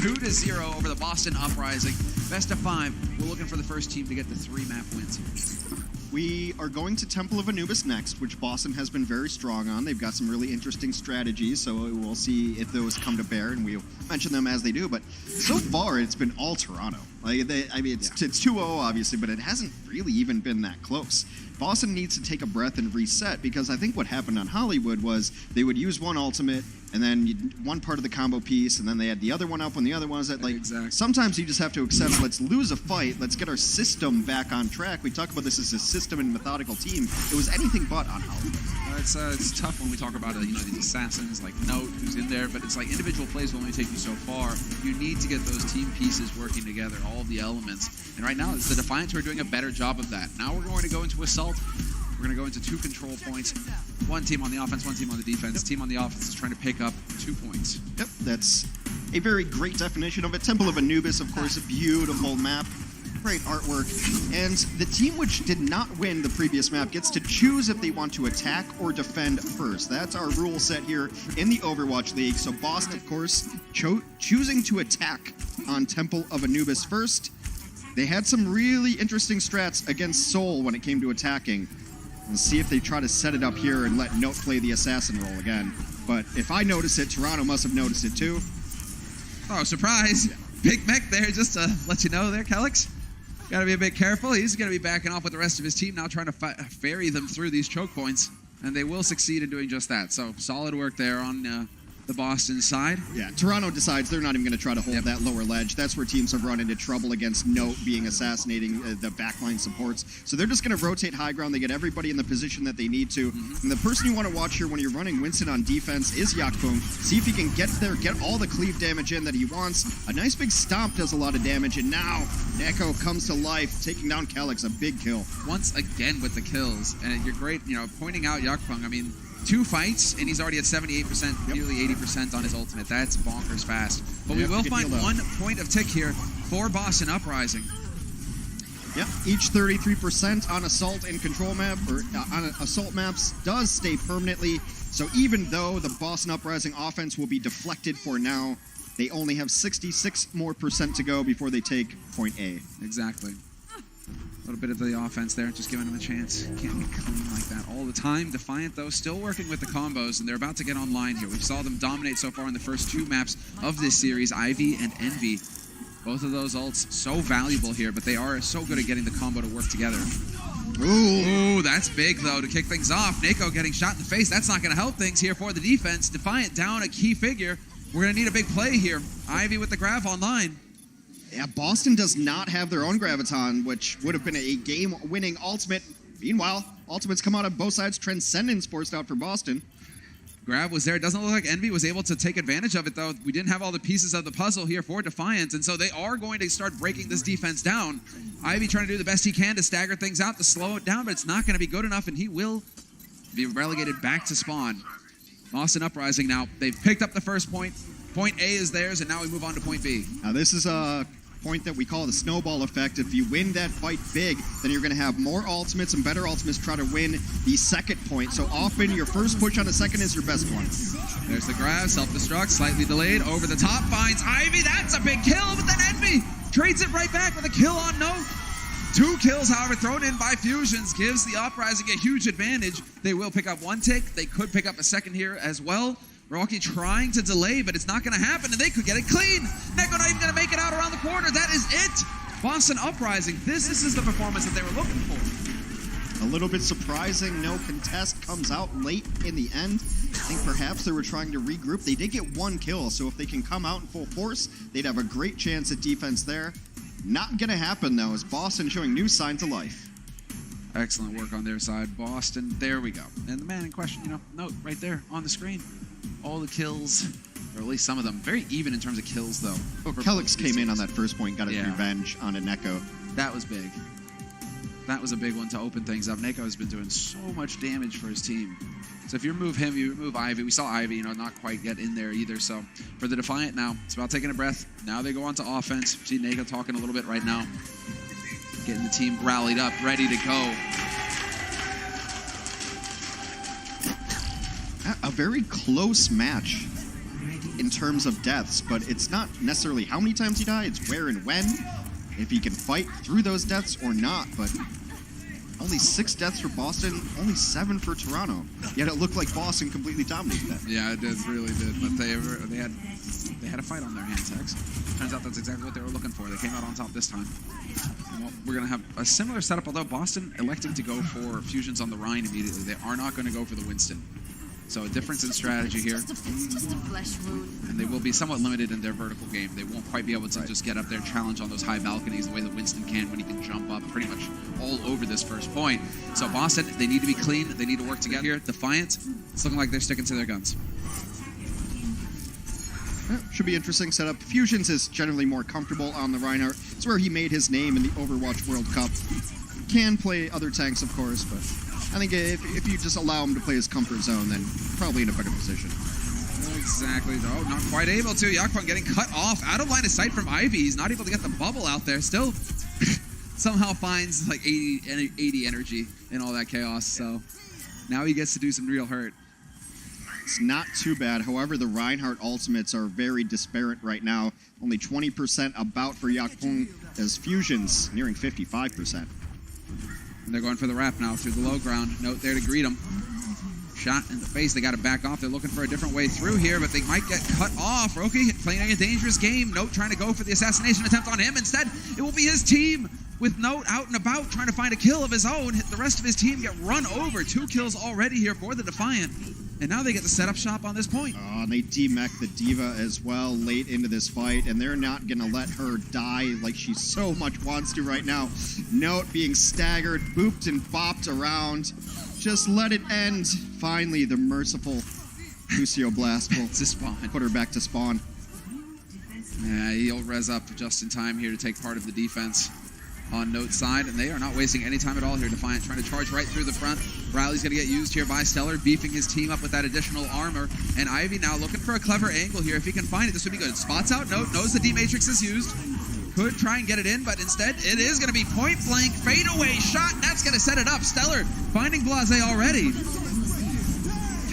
A: 2-0 over the Boston Uprising. Best of 5. We're looking for the first team to get the 3-map wins here.
B: We are going to Temple of Anubis next, which Boston has been very strong on. They've got some really interesting strategies, so we'll see if those come to bear, and we'll mention them as they do. But so far, it's been all Toronto. It's 2-0, obviously, but it hasn't really even been that close. Boston needs to take a breath and reset, because I think what happened on Hollywood was they would use one ultimate, and then one part of the combo piece, and then they had the other one up when the other one was at,
A: Exactly.
B: Sometimes you just have to accept, let's lose a fight, let's get our system back on track. We talk about this as a system and methodical team. It was anything but on Hollywood.
A: It's tough when we talk about these assassins like Note, who's in there, but it's like individual plays will only take you so far. You need to get those team pieces working together, all of the elements. And right now, it's the Defiant who are doing a better job of that. Now we're going to go into Assault. We're going to go into 2 control points. One team on the offense, one team on the defense.
B: Yep.
A: Team on the offense is trying to pick up 2 points.
B: Yep, that's a very great definition of it. Temple of Anubis, of course, a beautiful map. Great artwork. And the team which did not win the previous map gets to choose if they want to attack or defend first. That's our rule set here in the Overwatch League. So Boston, of course, choosing to attack on Temple of Anubis first. They had some really interesting strats against Seoul when it came to attacking. And see if they try to set it up here and let Note play the assassin role again. But if I notice it, Toronto must have noticed it too.
A: Oh, surprise.
B: Yeah.
A: Big Mech there, just to let you know there, Kelix. Got to be a bit careful. He's going to be backing off with the rest of his team now, trying to ferry them through these choke points. And they will succeed in doing just that. So solid work there on the Boston side.
B: Yeah, Toronto decides they're not even going to try to hold that lower ledge. That's where teams have run into trouble against Note being assassinating the backline supports. So they're just going to rotate high ground. They get everybody in the position that they need to. And the person you want to watch here when you're running Winston on defense is Yakpung. See if he can get there, get all the cleave damage in that he wants. A nice big stomp does a lot of damage. And now Neko comes to life, taking down Kelix, a big kill.
A: Once again with the kills. And you're great, pointing out Yakpung. I mean, 2 fights, and he's already at 78%, nearly 80% on his ultimate. That's bonkers fast. But we will find 1 point of tick here for Boston Uprising.
B: Yep, each 33% on Assault and Control map, or on Assault maps, does stay permanently. So even though the Boston Uprising offense will be deflected for now, they only have 66% more to go before they take point A.
A: Exactly. A little bit of the offense there, just giving them a chance. Can't be clean like that all the time. Defiant, though, still working with the combos, and they're about to get online here. We saw them dominate so far in the first 2 maps of this series, Ivy and Envy. Both of those ults so valuable here, but they are so good at getting the combo to work together. Ooh, that's big, though, to kick things off. Neko getting shot in the face. That's not going to help things here for the defense. Defiant down a key figure. We're going to need a big play here. Ivy with the Grav online.
B: Yeah, Boston does not have their own Graviton, which would have been a game-winning ultimate. Meanwhile, ultimates come out of both sides. Transcendence forced out for Boston.
A: Grav was there. It doesn't look like Envy was able to take advantage of it, though. We didn't have all the pieces of the puzzle here for Defiant, and so they are going to start breaking this defense down. Ivy trying to do the best he can to stagger things out, to slow it down, but it's not going to be good enough, and he will be relegated back to spawn. Boston Uprising now. They've picked up the first point. Point A is theirs, and now we move on to point B.
B: Now, this is a point that we call the snowball effect. If you win that fight big, then you're going to have more ultimates and better ultimates try to win the second point. So often your first push on the second is your best one.
A: There's the grab, self-destruct, slightly delayed, over the top, finds Ivy. That's a big kill, but then Envy trades it right back with a kill on Note. 2 kills, however, thrown in by Fusions gives the Uprising a huge advantage. They will pick up 1 tick. They could pick up a second here as well. Rocky trying to delay, but it's not going to happen, and they could get it clean. Neko not even going to make it out around the corner. That is it. Boston Uprising. This is the performance that they were looking for.
B: A little bit surprising. No contest comes out late in the end. I think perhaps they were trying to regroup. They did get 1 kill, so if they can come out in full force, they'd have a great chance at defense there. Not going to happen, though, as Boston showing new signs of life.
A: Excellent work on their side. Boston, there we go. And the man in question, Note right there on the screen. All the kills, or at least some of them, very even in terms of kills, though.
B: Kelix came in on that first point, got his revenge on a Neko.
A: That was big. That was a big one to open things up. Neko has been doing so much damage for his team. So if you remove him, you remove Ivy. We saw Ivy, not quite get in there either. So for the Defiant now, it's about taking a breath. Now they go on to offense. See Neko talking a little bit right now. Getting the team rallied up, ready to go.
B: A very close match in terms of deaths, but it's not necessarily how many times he died, it's where and when, if he can fight through those deaths or not. But only 6 deaths for Boston, only 7 for Toronto. Yet it looked like Boston completely dominated that.
A: Yeah, it did, really did. But they had a fight on their hands, Hex. Turns out that's exactly what they were looking for. They came out on top this time. Well, we're going to have a similar setup, although Boston electing to go for fusions on the Rhine immediately. They are not going to go for the Winston. So a difference in strategy here.
G: Just a flesh wound.
A: And they will be somewhat limited in their vertical game. They won't quite be able to just get up there and challenge on those high balconies the way that Winston can when he can jump up pretty much all over this first point. So Boston, they need to be clean. They need to work together here. Defiant, it's looking like they're sticking to their guns.
B: Should be interesting setup. Fusions is generally more comfortable on the Reinhardt. It's where he made his name in the Overwatch World Cup. Can play other tanks, of course, but I think if you just allow him to play his comfort zone, then probably in a better position.
A: Exactly. Oh, not quite able to. Yakpon getting cut off out of line of sight from Ivy. He's not able to get the bubble out there. Still somehow finds like 80 energy in all that chaos. So now he gets to do some real hurt.
B: It's not too bad. However, the Reinhardt ultimates are very disparate right now. Only 20% about for Yakpon as Fusions nearing 55%.
A: And they're going for the wrap now through the low ground. Note there to greet him. Shot in the face. They got to back off. They're looking for a different way through here, but they might get cut off. Roki playing a dangerous game. Note trying to go for the assassination attempt on him. Instead, it will be his team with Note out and about trying to find a kill of his own. The rest of his team get run over. 2 kills already here for the Defiant. And now they get to set up shop on this point.
B: Oh, and they demech the Diva as well late into this fight, and they're not going to let her die like she so much wants to right now. Note being staggered, booped and bopped around. Just let it end. Finally, the merciful Lucio Blast will
A: to spawn.
B: Put her back to spawn.
A: Yeah, he'll res up just in time here to take part of the defense on Note's side, and they are not wasting any time at all here. Defiant trying to charge right through the front. Riley's going to get used here by Stellar, beefing his team up with that additional armor. And Ivy now looking for a clever angle here. If he can find it, this would be good. Spots out Note, knows the D-Matrix is used. Could try and get it in, but instead it is going to be point blank, fade away shot. That's going to set it up. Stellar finding Blase already.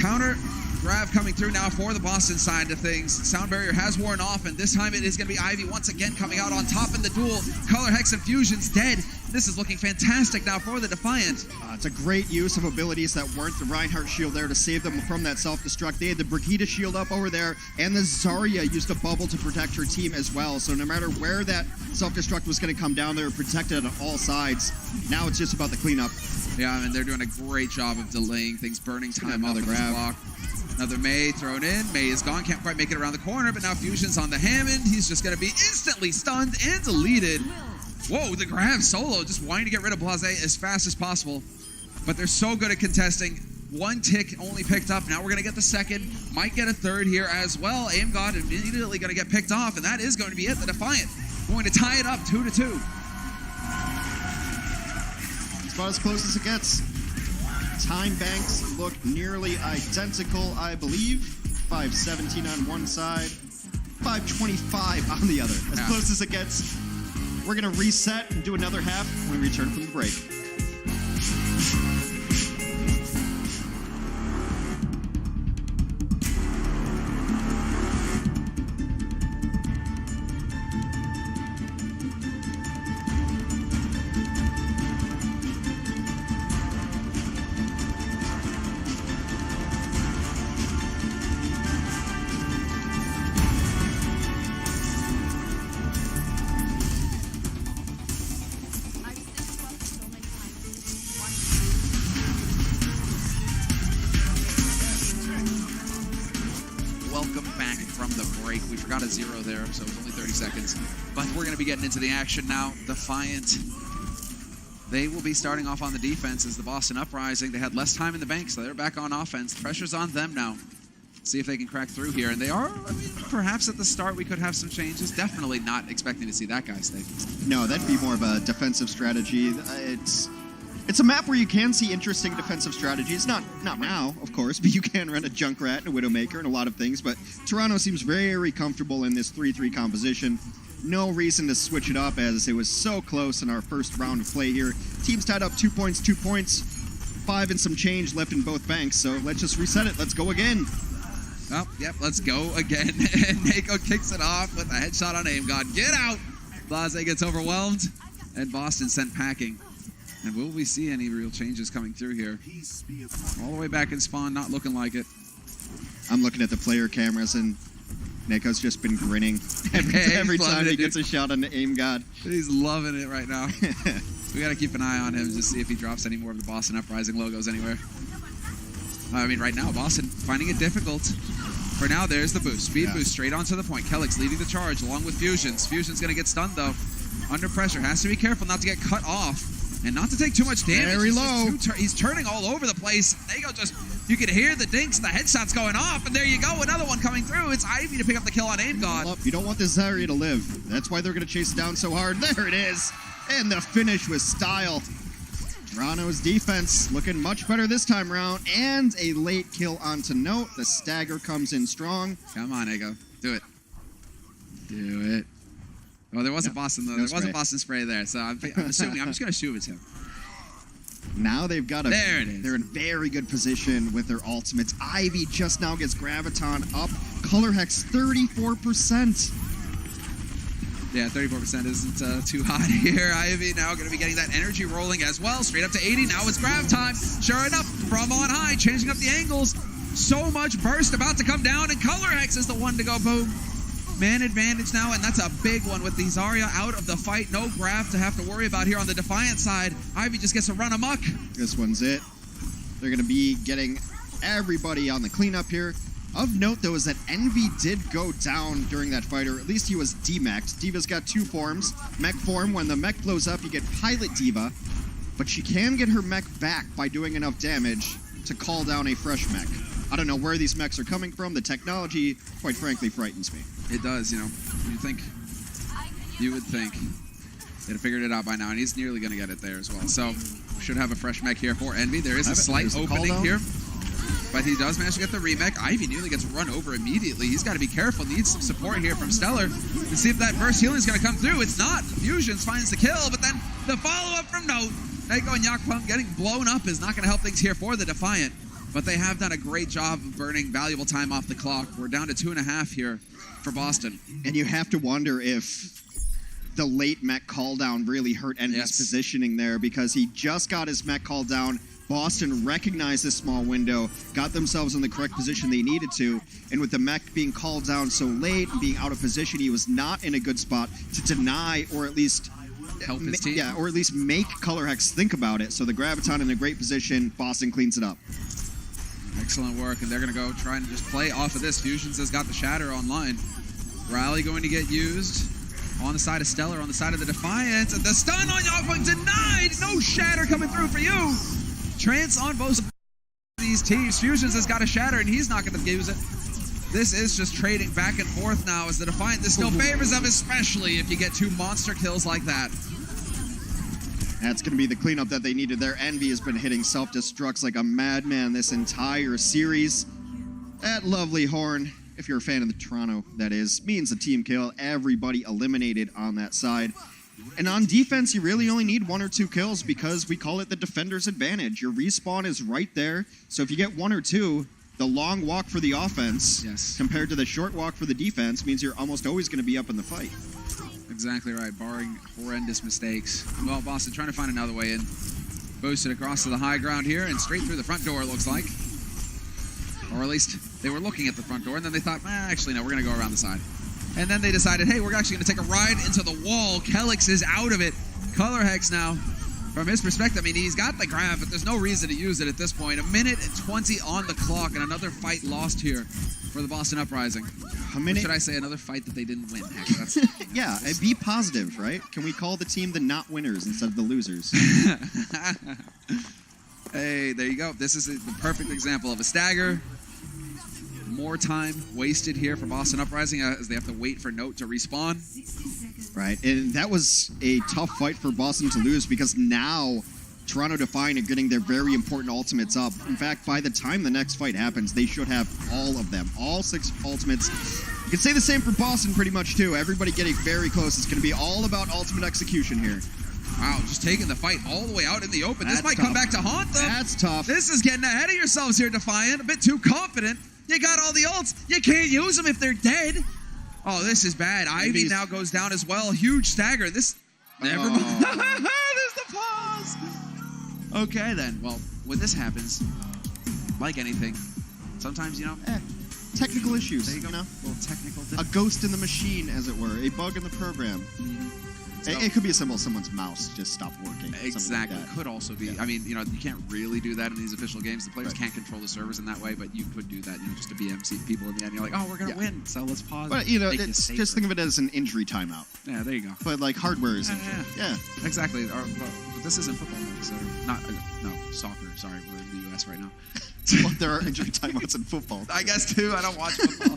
A: Counter grab coming through now for the Boston side of things. Sound barrier has worn off, and this time it is going to be Ivy once again coming out on top in the duel. Color Hex and Fusion's dead. This is looking fantastic now for the Defiant.
B: It's a great use of abilities that weren't the Reinhardt shield there to save them from that self-destruct. They had the Brigida shield up over there, and the Zarya used a bubble to protect her team as well. So no matter where that self-destruct was going to come down, they were protected on all sides. Now it's just about the cleanup.
A: Yeah, and they're doing a great job of delaying things, burning time off of this block. Another May thrown in. May is gone. Can't quite make it around the corner, but now Fusion's on the Hammond. He's just going to be instantly stunned and deleted. Whoa, the grab solo. Just wanting to get rid of Blase as fast as possible. But they're so good at contesting. 1 tick only picked up. Now we're going to get the second. Might get a third here as well. Aim God immediately going to get picked off, and that is going to be it. The Defiant going to tie it up 2-2.
B: It's about as close as it gets. Time banks look nearly identical, I believe. 5:17 on one side, 5:25 on the other. As close as it gets. We're going to reset and do another half when we return from the break.
A: Got a 0 there, so it's only 30 seconds. But we're going to be getting into the action now. Defiant. They will be starting off on the defense as the Boston Uprising. They had less time in the bank, so they're back on offense. Pressure's on them now. See if they can crack through here. And they are, I mean, perhaps at the start we could have some changes. Definitely not expecting to see that guy stay.
B: No, that'd be more of a defensive strategy. It's a map where you can see interesting defensive strategies. Not now, of course, but you can run a Junkrat and a Widowmaker and a lot of things. But Toronto seems very comfortable in this 3-3 composition. No reason to switch it up as it was so close in our first round of play here. Teams tied up 2 points, 2 points. 5 and some change left in both banks. So let's just reset it. Let's go again.
A: Oh, yep, let's go again. And Neko kicks it off with a headshot on Aim God. Get out! Blase gets overwhelmed, and Boston sent packing. And will we see any real changes coming through here? All the way back in spawn, not looking like it.
B: I'm looking at the player cameras, and Neko's just been grinning every time he gets a shot on the Aim God.
A: He's loving it right now. We got to keep an eye on him to see if he drops any more of the Boston Uprising logos anywhere. I mean, right now, Boston finding it difficult. For now, there's the boost. Speed boost straight onto the point. Kellick's leading the charge along with Fusions. Fusion's going to get stunned, though. Under pressure. Has to be careful not to get cut off and not to take too much damage.
B: Very low.
A: He's turning all over the place. Neko just, you can hear the dinks, the headshots going off, and there you go. Another one coming through. It's Ivy to pick up the kill on Aim God.
B: You don't want this Zarya to live. That's why they're going to chase it down so hard. There it is. And the finish with style. Toronto's defense looking much better this time around, and a late kill onto Note. The stagger comes in strong.
A: Come on, Neko. Do it. Do it. Oh, there wasn't Boston, though. There wasn't Boston spray there, so I'm assuming. I'm just going to assume it's him.
B: Now they've got a...
A: There it is.
B: They're in very good position with their ultimates. Ivy just now gets Graviton up. Color Hex 34%.
A: Yeah, 34% isn't too hot here. Ivy now going to be getting that energy rolling as well. Straight up to 80. Now it's grab time. Sure enough, from on high, changing up the angles. So much burst about to come down, and Color Hex is the one to go boom. Man advantage now, and that's a big one with the Zarya out of the fight. No grab to have to worry about here on the Defiant side. Ivy just gets to run amok.
B: This one's it. They're going to be getting everybody on the cleanup here. Of note, though, is that Envy did go down during that fight, or at least he was demexed. Diva's got two forms. Mech form, when the mech blows up, you get Pilot Diva, but she can get her mech back by doing enough damage to call down a fresh mech. I don't know where these mechs are coming from. The technology, quite frankly, frightens me.
A: It does, you know. You would think they'd have figured it out by now, and he's nearly going to get it there as well. So, should have a fresh mech here for Envy. There is a slight opening here. But he does manage to get the remech. Ivy nearly gets run over immediately. He's got to be careful. Needs some support here from Stellar to see if that burst healing is going to come through. It's not. Fusions finds the kill, but then the follow-up from Note. Neko and Yakpum getting blown up is not going to help things here for the Defiant. But they have done a great job of burning valuable time off the clock. We're down to 2.5 here for Boston.
B: And you have to wonder if the late mech call down really hurt Envy's positioning there, because he just got his mech called down. Boston recognized this small window, got themselves in the correct position they needed to, and with the mech being called down so late and being out of position, he was not in a good spot to deny or at least
A: help his team.
B: Yeah, or at least make Color Hex think about it. So the Graviton in a great position. Boston cleans it up.
A: Excellent work, and they're going to go try and just play off of this. Fusions has got the Shatter online. Rally going to get used on the side of Stellar, on the side of the Defiant. And the stun on Yakpum denied! No Shatter coming through for you! Trance on both of these teams. Fusions has got a Shatter, and he's not going to use it. This is just trading back and forth now as the Defiant. This still favors them, especially if you get two monster kills like that.
B: That's going to be the cleanup that they needed there. Envy has been hitting self-destructs like a madman this entire series. That lovely horn, if you're a fan of the Toronto, that is, means a team kill. Everybody eliminated on that side. And on defense, you really only need 1 or 2 kills because we call it the defender's advantage. Your respawn is right there. So if you get 1 or 2, the long walk for the offense compared to the short walk for the defense means you're almost always going to be up in the fight.
A: Exactly right, barring horrendous mistakes. Well, Boston trying to find another way in. Boosted across to the high ground here and straight through the front door, it looks like. Or at least they were looking at the front door, and then they thought, actually, no, we're going to go around the side. And then they decided, hey, we're actually going to take a ride into the wall. Kelix is out of it. Color Hex now, from his perspective, I mean, he's got the grab, but there's no reason to use it at this point. 1:20 on the clock, and another fight lost here for the Boston Uprising. Or should I say another fight that they didn't win? Heck, that's
B: yeah, be positive, right? Can we call the team the not winners instead of the losers?
A: Hey, there you go. This is the perfect example of a stagger. More time wasted here for Boston Uprising as they have to wait for Note to respawn.
B: Right, and that was a tough fight for Boston to lose because now Toronto Defiant are getting their very important ultimates up. In fact, by the time the next fight happens, they should have all of them, all 6 ultimates. You can say the same for Boston pretty much too. Everybody getting very close. It's going to be all about ultimate execution here.
A: Wow, just taking the fight all the way out in the open. This might come back to haunt them.
B: That's tough.
A: This is getting ahead of yourselves here, Defiant. A bit too confident. You got all the ults. You can't use them if they're dead. Oh, this is bad. Ivy now goes down as well. Huge stagger. This never mind. There's the pause. Okay, then. Well, when this happens, like anything, sometimes,
B: Technical issues,
A: there you go.
B: you know?
A: A little technical
B: A
A: difficulty.
B: ghost in the machine, as it were. A bug in the program. It could be as simple as someone's mouse just stopped working.
A: Exactly.
B: Like that.
A: Could also be.
B: Yeah.
A: I mean, you can't really do that in these official games. The players can't control the servers in that way, but you could do that, just to BMC people in the end. You're like, oh, we're going to win, so let's pause.
B: But,
A: make
B: it's,
A: safer.
B: just think of it as an injury timeout.
A: Yeah, there you go.
B: But, like, hardware is injured. Yeah.
A: Exactly. But this isn't football, so no, soccer. Sorry, we're in the U.S. right now.
B: Well, there are injury timeouts in football.
A: I guess, too. I don't watch football.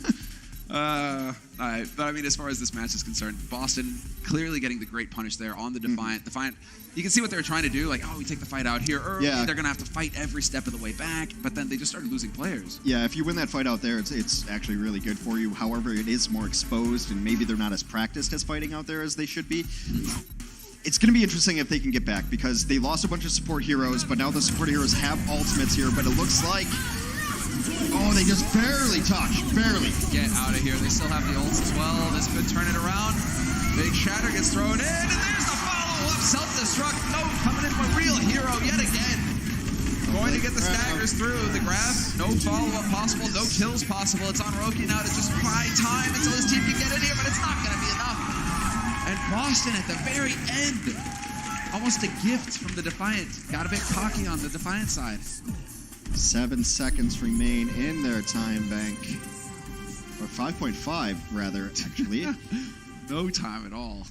A: All right. But, I mean, as far as this match is concerned, Boston clearly getting the great punish there on the Defiant. Defiant, you can see what they were trying to do. Like, we take the fight out here early.
B: Yeah.
A: They're going to have to fight every step of the way back. But then they just started losing players.
B: Yeah, if you win that fight out there, it's actually really good for you. However, it is more exposed, and maybe they're not as practiced as fighting out there as they should be. It's going to be interesting if they can get back, because they lost a bunch of support heroes, but now the support heroes have ultimates here, but it looks like... Oh, they just barely touched. Barely.
A: Get out of here. They still have the ults as well. This could turn it around. Big Shatter gets thrown in, and there's the follow-up. Self-destruct. No, coming in from a real hero yet again. Going to get the staggers through. The grab. No follow-up possible. No kills possible. It's on Roki now to just buy time until his team can get in here, but it's not going to be enough. And Boston at the very end. Almost a gift from the Defiant. Got a bit cocky on the Defiant side.
B: 7 seconds remain in their time bank. Or 5.5, rather, actually.
A: No time at all.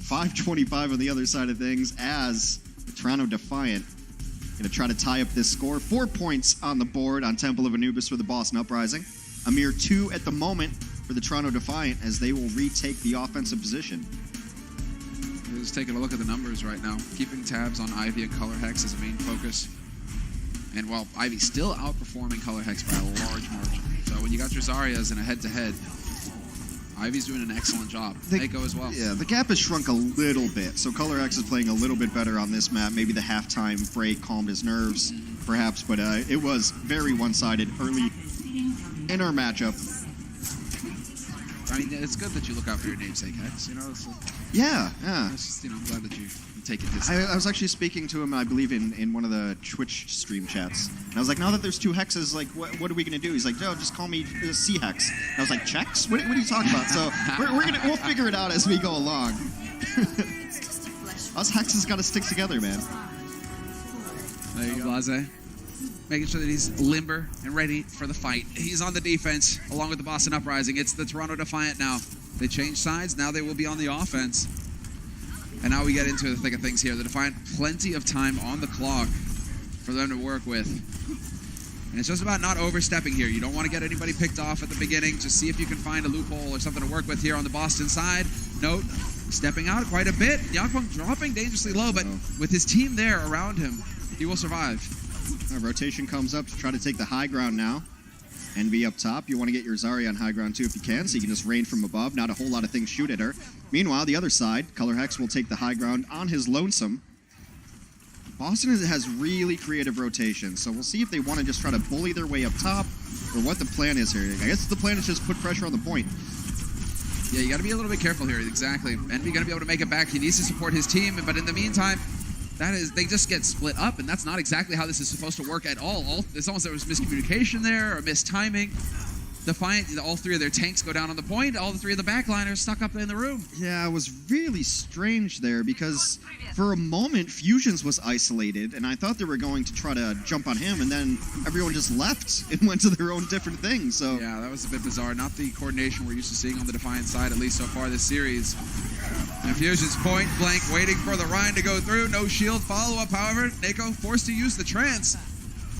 B: 5:25 on the other side of things as the Toronto Defiant going to try to tie up this score. 4 points on the board on Temple of Anubis for the Boston Uprising. A mere 2 at the moment for the Toronto Defiant as they will retake the offensive position.
A: Just taking a look at the numbers right now. Keeping tabs on Ivy and Color Hex as a main focus. And while Ivy's still outperforming Color Hex by a large margin. So when you got your Zaryas in a head-to-head, Ivy's doing an excellent job. Neko as well.
B: Yeah, the gap has shrunk a little bit. So Color Hex is playing a little bit better on this map. Maybe the halftime break calmed his nerves, perhaps. But it was very one-sided early in our matchup.
A: I mean, it's good that you look out for your namesake, Hex.
B: Yeah.
A: It's just, I'm glad that you take it this
B: I was actually speaking to him, I believe, in one of the Twitch stream chats. And I was like, now that there's 2 hexes, like, what are we going to do? He's like, no, just call me C-Hex. And I was like, checks? What are you talking about? So we'll figure it out as we go along. Us hexes got to stick together, man.
A: There you go. Blase. Making sure that he's limber and ready for the fight. He's on the defense, along with the Boston Uprising. It's the Toronto Defiant now. They changed sides. Now they will be on the offense. And now we get into the thick of things here. The Defiant, plenty of time on the clock for them to work with. And it's just about not overstepping here. You don't want to get anybody picked off at the beginning. Just see if you can find a loophole or something to work with here on the Boston side. Note, stepping out quite a bit. Yakpong dropping dangerously low, but with his team there around him, he will survive.
B: Rotation comes up to try to take the high ground now. Envy up top. You want to get your Zarya on high ground too if you can, so you can just rain from above. Not a whole lot of things shoot at her. Meanwhile, the other side, Color Hex will take the high ground on his lonesome. Boston has really creative rotation, so we'll see if they want to just try to bully their way up top or what the plan is here. I guess the plan is just put pressure on the point.
A: Yeah, you got to be a little bit careful here. Exactly. Envy going to be able to make it back. He needs to support his team, but in the meantime, they just get split up, and that's not exactly how this is supposed to work at all. It's almost there was miscommunication there or mistiming. Defiant, all 3 of their tanks go down on the point. All the 3 of the backliners stuck up in the room.
B: Yeah, it was really strange there because for a moment, Fusions was isolated, and I thought they were going to try to jump on him, and then everyone just left and went to their own different things. So
A: yeah, that was a bit bizarre. Not the coordination we're used to seeing on the Defiant side, at least so far this series. And Fusion's point blank, waiting for the Rhine to go through. No shield follow-up, however. Neko forced to use the trance.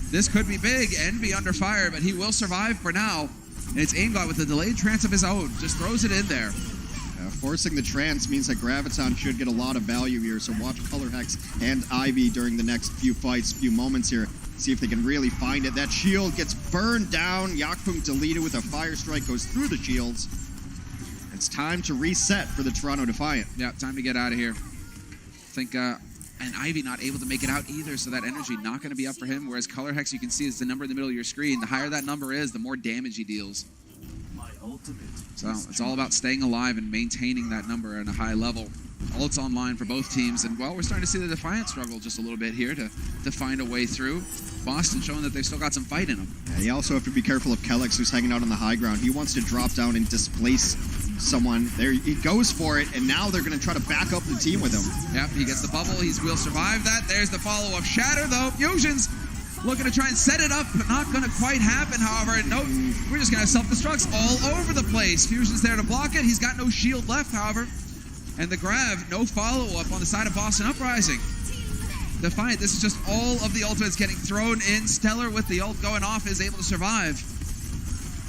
A: This could be big. Envy under fire, but he will survive for now. And it's Aimgot with a delayed trance of his own. Just throws it in there.
B: Forcing the trance means that Graviton should get a lot of value here, so watch Color Hex and Ivy during the next few fights, few moments here. See if they can really find it. That shield gets burned down. Yakpung deleted with a fire strike, goes through the shields. It's time to reset for the Toronto Defiant.
A: Yeah, time to get out of here. I think And Ivy not able to make it out either, so that energy not going to be up for him. Whereas Color Hex, you can see, is the number in the middle of your screen. The higher that number is, the more damage he deals. So it's all about staying alive and maintaining that number at a high level. Ult's online for both teams, and well, we're starting to see the Defiant struggle just a little bit here to find a way through. Boston showing that they've still got some fight in them.
B: Yeah, you also have to be careful of Kellex, who's hanging out on the high ground. He wants to drop down and displace someone. There, he goes for it, and now they're going to try to back up the team with him.
A: Yep, he gets the bubble. Will survive that. There's the follow-up Shatter, though. Fusion's looking to try and set it up, but not going to quite happen, however. Nope, we're just going to have self-destructs all over the place. Fusion's there to block it. He's got no shield left, however. And the grab, no follow-up on the side of Boston Uprising. Defiant, this is just all of the ultimates getting thrown in. Stellar with the ult going off is able to survive.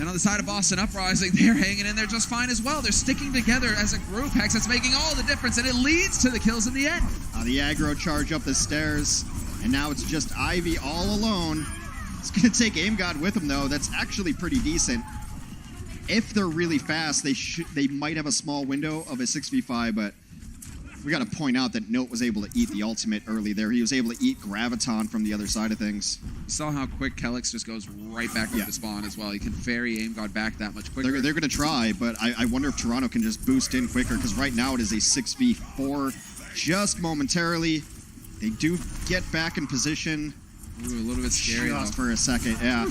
A: And on the side of Boston Uprising, they're hanging in there just fine as well. They're sticking together as a group. Hex, that's making all the difference, and it leads to the kills in the end.
B: The aggro charge up the stairs, and now it's just Ivy all alone. It's going to take Aim God with him, though. That's actually pretty decent. If they're really fast, they might have a small window of a 6v5, but we got to point out that Note was able to eat the ultimate early there. He was able to eat Graviton from the other side of things.
A: You saw how quick Kellex just goes right back up to spawn as well. He can ferry Aim God back that much quicker.
B: They're going to try, but I wonder if Toronto can just boost in quicker, because right now it is a 6v4 just momentarily. They do get back in position.
A: Ooh, a little bit scary
B: just
A: though.
B: for a second, yeah.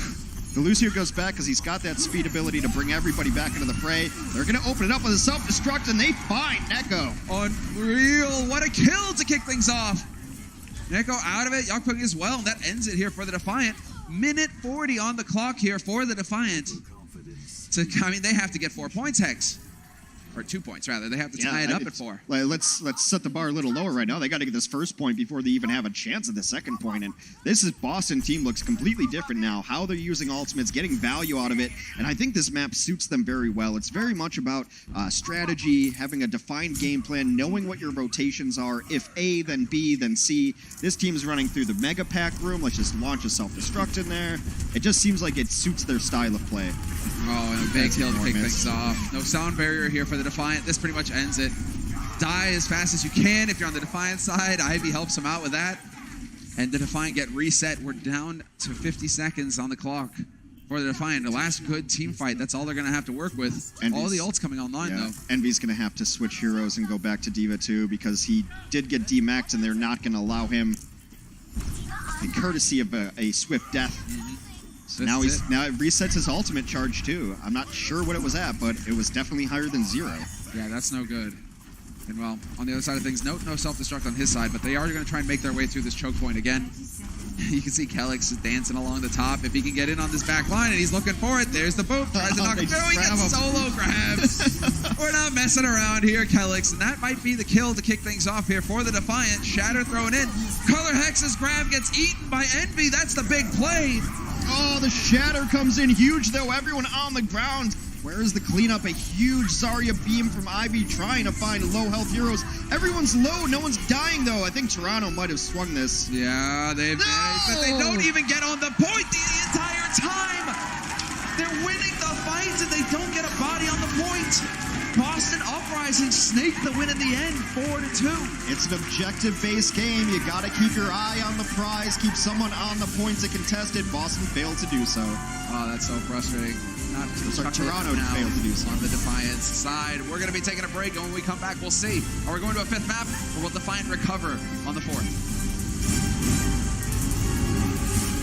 B: The Lucio goes back because he's got that speed ability to bring everybody back into the fray. They're going to open it up with a self-destruct, and they find Neko.
A: Unreal. What a kill to kick things off. Neko out of it. Yakpung as well. And that ends it here for the Defiant. Minute 40 on the clock here for the Defiant. I mean, they have to get 4 points, Hex. Or 2 points, rather. They have to tie it up at 4.
B: Let's set the bar a little lower right now. They got to get this first point before they even have a chance at the second point. And this is Boston team looks completely different now. How they're using ultimates, getting value out of it. And I think this map suits them very well. It's very much about strategy, having a defined game plan, knowing what your rotations are. If A, then B, then C. This team is running through the Mega Pack room. Let's just launch a self-destruct in there. It just seems like it suits their style of play.
A: Oh, and a big kill to kick things off. No sound barrier here for the Defiant. This pretty much ends it. Die as fast as you can if you're on the Defiant side. Ivy helps him out with that. And the Defiant get reset. We're down to 50 seconds on the clock for the Defiant. The last good team fight. That's all they're going to have to work with. All the ults coming online, though.
B: Envy's going to have to switch heroes and go back to D.Va too, because he did get demaxed, and they're not going to allow him, in courtesy of a swift death. So now it resets his ultimate charge too. I'm not sure what it was at, but it was definitely higher than 0.
A: Yeah, that's no good. And well, on the other side of things, no self-destruct on his side, but they are going to try and make their way through this choke point again. You can see Kellex is dancing along the top. If he can get in on this back line, and he's looking for it, there's the boot. Tries to knock him through. He gets solo grab. We're not messing around here, Kellex, and that might be the kill to kick things off here for the Defiant. Shatter thrown in. Color Hex's grab gets eaten by Envy. That's the big play.
B: Oh, the Shatter comes in huge, though. Everyone on the ground. Where is the cleanup? A huge Zarya beam from Ivy trying to find low health heroes. Everyone's low. No one's dying, though. I think Toronto might have swung this.
A: Yeah, they've managed, but they don't even get on the point the entire time. They're winning the fight, and they don't get a body on the point. Boston Uprising snaked the win in the end, 4-2.
B: It's an objective-based game. You got to keep your eye on the prize, keep someone on the points to contest it. Boston failed to do so.
A: Oh, that's so frustrating.
B: Toronto failed to do so.
A: On the Defiance side, we're going to be taking a break, and when we come back, we'll see. Are we going to a 5th map, or will Defiant recover on the 4th?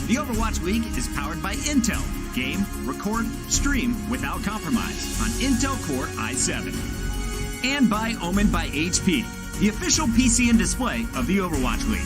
C: The Overwatch League is powered by Intel. Game, record, stream without compromise on Intel Core i7. And by Omen by HP, the official PC and display of the Overwatch League.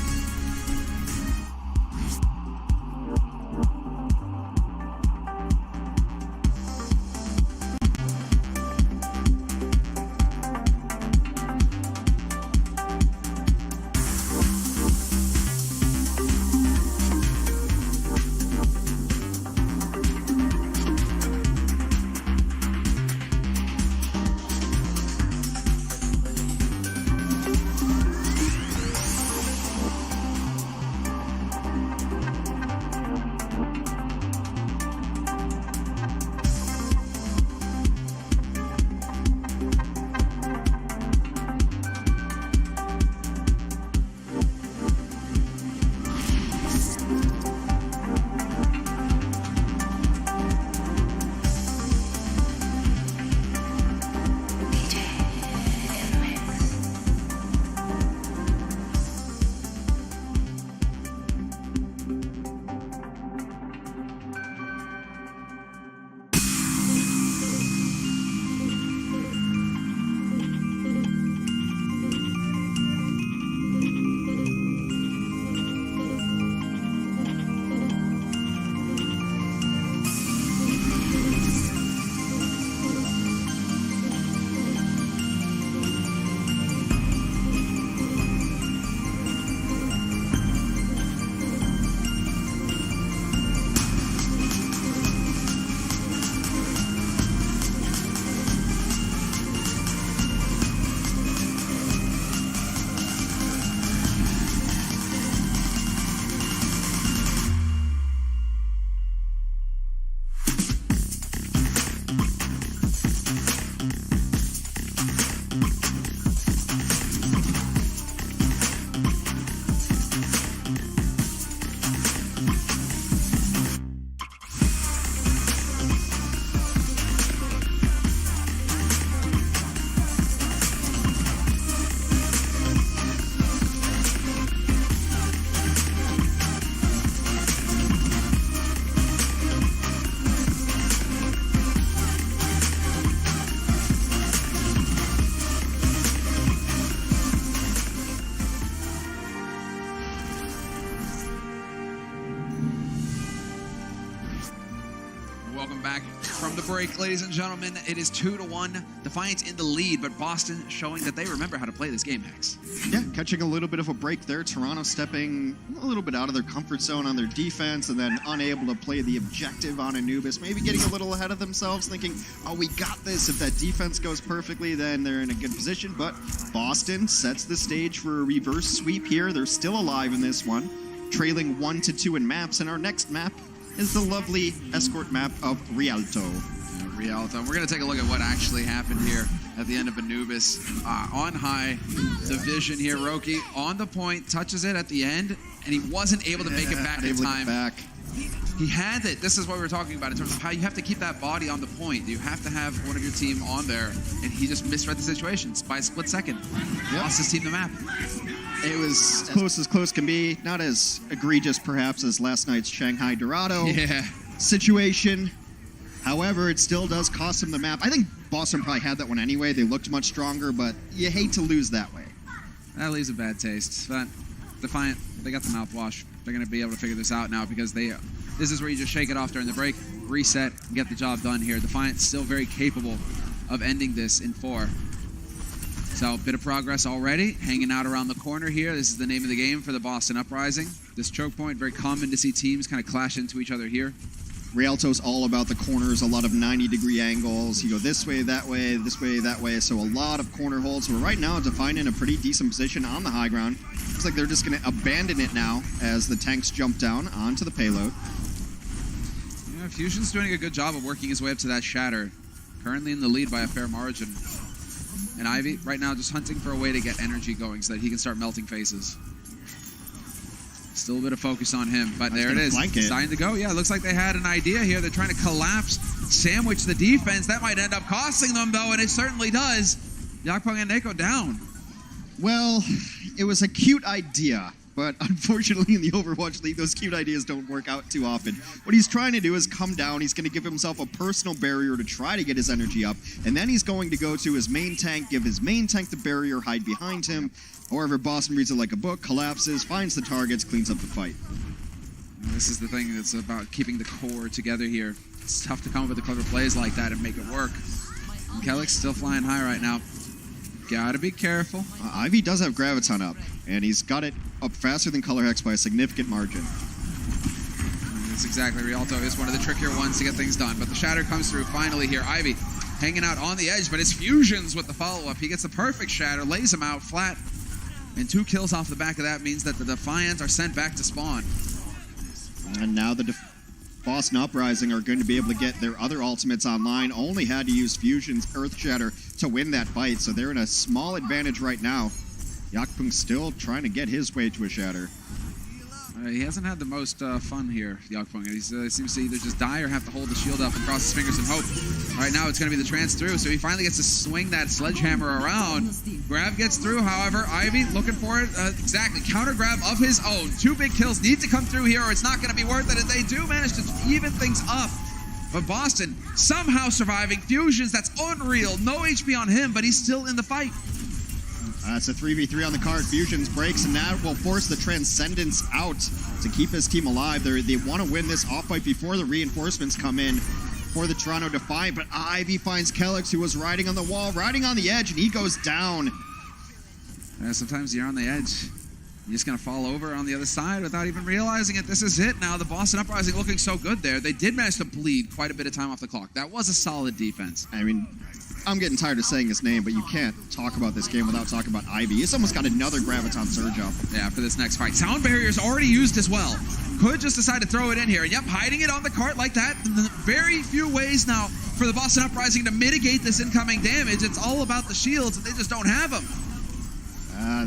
A: Welcome back from the break, ladies and gentlemen. It is 2-1. Defiant in the lead, but Boston showing that they remember how to play this game, Hex.
B: Yeah, catching a little bit of a break there. Toronto stepping a little bit out of their comfort zone on their defense and then unable to play the objective on Anubis. Maybe getting a little ahead of themselves, thinking, oh, we got this. If that defense goes perfectly, then they're in a good position. But Boston sets the stage for a reverse sweep here. They're still alive in this one, trailing 1-2 in maps. And our next map is the lovely escort map of Rialto.
A: Rialto. We're going to take a look at what actually happened here at the end of Anubis. On high, division here. Roki on the point, touches it at the end, and he wasn't able to make it back in time. He had it. This is what we were talking about in terms of how you have to keep that body on the point. You have to have one of your team on there, and he just misread the situations by a split second. Lost his team the map.
B: It was as close can be. Not as egregious, perhaps, as last night's Shanghai Dorado situation. However, it still does cost him the map. I think Boston probably had that one anyway. They looked much stronger, but you hate to lose that way.
A: That leaves a bad taste. But Defiant, they got the mouthwash. They're going to be able to figure this out now because this is where you just shake it off during the break, reset, and get the job done here. Defiant still very capable of ending this in 4. So, a bit of progress already, hanging out around the corner here. This is the name of the game for the Boston Uprising. This choke point, very common to see teams kind of clash into each other here.
B: Rialto's all about the corners, a lot of 90-degree angles. You go this way, that way, this way, that way. So a lot of corner holds. But right now, Defiant in a pretty decent position on the high ground. Looks like they're just going to abandon it now as the tanks jump down onto the payload.
A: Yeah, Fusion's doing a good job of working his way up to that shatter. Currently in the lead by a fair margin. And Ivy, right now, just hunting for a way to get energy going so that he can start melting faces. Still a bit of focus on him, but there it is. Starting to go. Yeah, it looks like they had an idea here. They're trying to collapse, sandwich the defense. That might end up costing them, though, and it certainly does. Yakpong and Neko down.
B: Well, it was a cute idea, but unfortunately in the Overwatch League, those cute ideas don't work out too often. What he's trying to do is come down. He's going to give himself a personal barrier to try to get his energy up, and then he's going to go to his main tank, give his main tank the barrier, hide behind him. However, Boston reads it like a book, collapses, finds the targets, cleans up the fight.
A: This is the thing that's about keeping the core together here. It's tough to come up with the clever plays like that and make it work. And Kellick's still flying high right now. Gotta be careful.
B: Ivy does have Graviton up, and he's got it up faster than Color Hex by a significant margin.
A: That's exactly. Rialto is one of the trickier ones to get things done, but the shatter comes through finally here. Ivy hanging out on the edge, but it's Fusions with the follow-up. He gets the perfect shatter, lays him out flat, and 2 kills off the back of that means that the Defiant are sent back to spawn.
B: And now the Boston Uprising are going to be able to get their other ultimates online. Only had to use Fusion's Earth Shatter to win that fight, so they're in a small advantage right now. Yakpung still trying to get his way to a shatter.
A: He hasn't had the most fun here, Yakpung. He seems to either just die or have to hold the shield up and cross his fingers and hope. Right now, it's going to be the trance through, so he finally gets to swing that sledgehammer around. Grab gets through, however. Ivy looking for it. Exactly. Counter grab of his own. 2 big kills need to come through here, or it's not going to be worth it. And they do manage to even things up. But Boston somehow surviving. Fusions, that's unreal. No HP on him, but he's still in the fight.
B: It's a 3v3 on the card. Fusions breaks, and that will force the Transcendence out to keep his team alive. They want to win this off fight before the reinforcements come in for the Toronto Defiant, but Ivy finds Kellex, who was riding on the wall, riding on the edge, and he goes down.
A: Sometimes you're on the edge. You're just going to fall over on the other side without even realizing it. This is it now. The Boston Uprising looking so good there. They did manage to bleed quite a bit of time off the clock. That was a solid defense.
B: I mean, I'm getting tired of saying his name, but you can't talk about this game without talking about Ivy. He's almost got another Graviton surge up.
A: Yeah, for this next fight. Sound barrier's already used as well. Could just decide to throw it in here. Yep, hiding it on the cart like that. Very few ways now for the Boston Uprising to mitigate this incoming damage. It's all about the shields, and they just don't have them.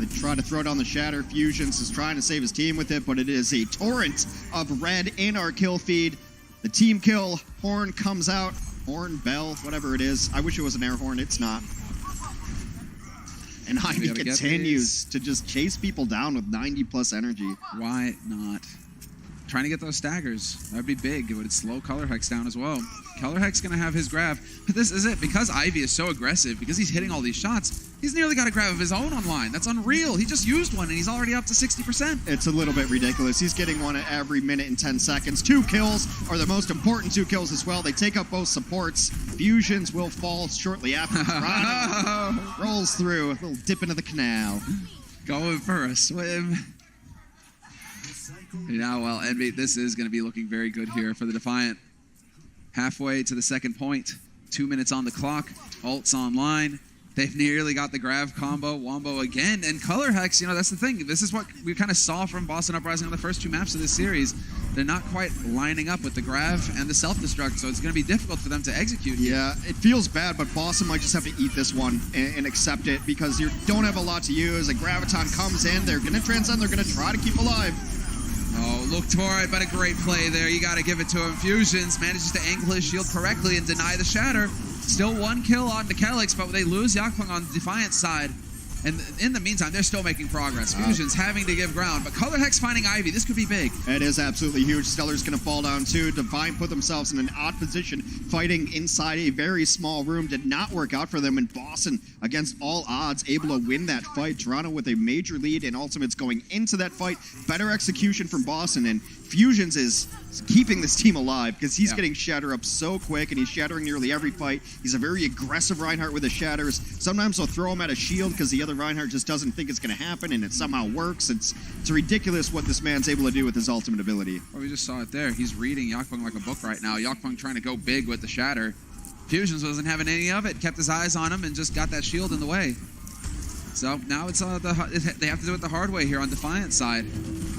B: They try to throw down the Shatter. Fusions is trying to save his team with it, but it is a torrent of red in our kill feed. The team kill horn comes out. Horn, bell, whatever it is. I wish it was an air horn. It's not. And Ivy continues to just chase people down with 90+ energy.
A: Why not? Trying to get those staggers. That would be big. It would slow Color Hex down as well. Color Hex going to have his grab. But this is it. Because Ivy is so aggressive, because he's hitting all these shots, he's nearly got a grab of his own online. That's unreal. He just used one, and he's already up to 60%.
B: It's a little bit ridiculous. He's getting one at every minute and 10 seconds. 2 kills are the most important 2 kills as well. They take up both supports. Fusions will fall shortly after. Toronto rolls through. A little dip into the canal.
A: Going for a swim. Yeah, well, Envy, this is going to be looking very good here for the Defiant. Halfway to the second point. 2 minutes on the clock. Ult's online. They've nearly got the grab combo. Wombo again. And Color Hex, you know, that's the thing. This is what we kind of saw from Boston Uprising on the first 2 maps of this series. They're not quite lining up with the grab and the self-destruct, so it's going to be difficult for them to execute.
B: Yeah, it feels bad, but Boston might just have to eat this one and accept it because you don't have a lot to use. A Graviton comes in. They're going to transcend. They're going to try to keep alive.
A: Oh, looked for it, but a great play there. You got to give it to him. Fusions manages to angle his shield correctly and deny the shatter. Still 1 kill on the Calyx, but they lose Yakpung on the Defiant side. And in the meantime, they're still making progress. Fusion's having to give ground, but Color Hex finding Ivy. This could be big.
B: It is absolutely huge. Stellar's going to fall down too. Defiant put themselves in an odd position, fighting inside a very small room. Did not work out for them, and Boston, against all odds, able to win that fight. Toronto with a major lead, and Ultimates going into that fight. Better execution from Boston, and Fusions is keeping this team alive because he's getting Shatter up so quick, and he's shattering nearly every fight. He's a very aggressive Reinhardt with the shatters. Sometimes they'll throw him at a shield because the other Reinhardt just doesn't think it's going to happen, and it somehow works. It's ridiculous what this man's able to do with his ultimate ability.
A: Well, we just saw it there. He's reading Yakpung like a book right now. Yakpung trying to go big with the shatter. Fusions wasn't having any of it. Kept his eyes on him and just got that shield in the way. So now it's they have to do it the hard way here on Defiant's side.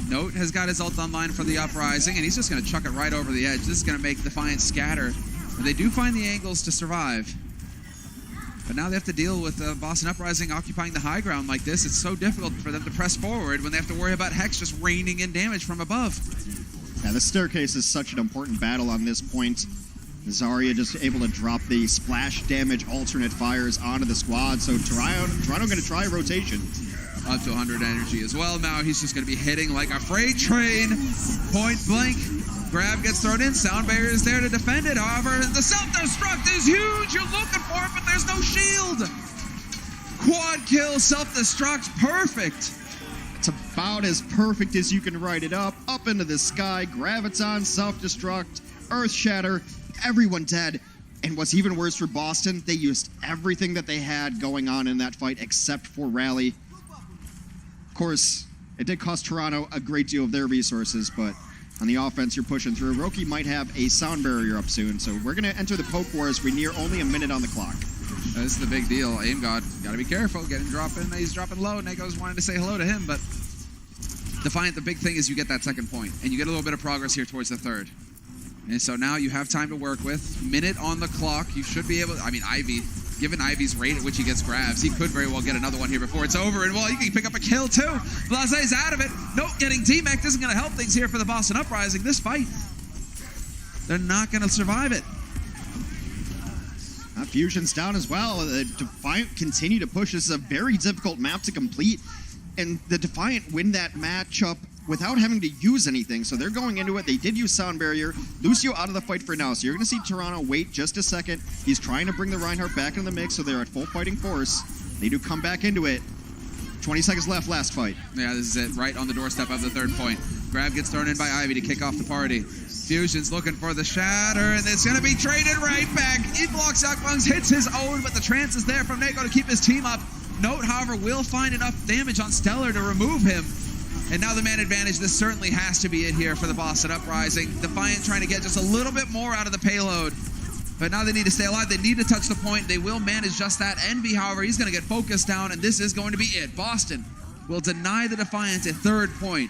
A: Note has got his ult online for the Uprising, and he's just going to chuck it right over the edge. This is going to make Defiant scatter. But they do find the angles to survive. But now they have to deal with Boston Uprising occupying the high ground like this. It's so difficult for them to press forward when they have to worry about Hex just raining in damage from above.
B: Yeah, the staircase is such an important battle on this point. Zarya just able to drop the splash damage alternate fires onto the squad. So Toronto going to try a rotation.
A: Up to 100 energy as well. Now he's just going to be hitting like a freight train. Point blank. Grab gets thrown in. Sound barrier is there to defend it. However, the self-destruct is huge. You're looking for it, but there's no shield. Quad kill, self-destruct. Perfect.
B: It's about as perfect as you can write it up. Up into the sky. Graviton, self-destruct, earth shatter. Everyone dead. And what's even worse for Boston, they used everything that they had going on in that fight except for Rally. Of course, it did cost Toronto a great deal of their resources, but on the offense, you're pushing through. Roki might have a sound barrier up soon, so we're going to enter the poke war as we near only a minute on the clock.
A: This is the big deal. Aim God, got to be careful. Get him dropping. He's dropping low. Neko's wanting to say hello to him, but Defiant, the big thing is you get that second point, and you get a little bit of progress here towards the third. And so now you have time to work with. Minute on the clock. You should be able to, I mean, Ivy, given Ivy's rate at which he gets grabs, he could very well get another one here before it's over. And, well, you can pick up a kill, too. Blase's out of it. Nope, getting D-Mech isn't going to help things here for the Boston Uprising. This fight, they're not going to survive it.
B: Fusion's down as well. The Defiant continue to push. This is a very difficult map to complete. And the Defiant win that matchup without having to use anything. So they're going into it. They did use Sound Barrier. Lucio out of the fight for now. So you're going to see Toronto wait just a second. He's trying to bring the Reinhardt back into the mix, so they're at full fighting force. They do come back into it. 20 seconds left, last fight.
A: Yeah, this is it. Right on the doorstep of the third point. Grab gets thrown in by Ivy to kick off the party. Fusion's looking for the shatter, and it's going to be traded right back. He blocks Yakpung's, hits his own, but the trance is there from Neko to keep his team up. Note, however, will find enough damage on Stellar to remove him. And now the man advantage, this certainly has to be it here for the Boston Uprising. Defiant trying to get just a little bit more out of the payload. But now they need to stay alive. They need to touch the point. They will manage just that. Envy, however, he's going to get focused down, and this is going to be it. Boston will deny the Defiant a third point.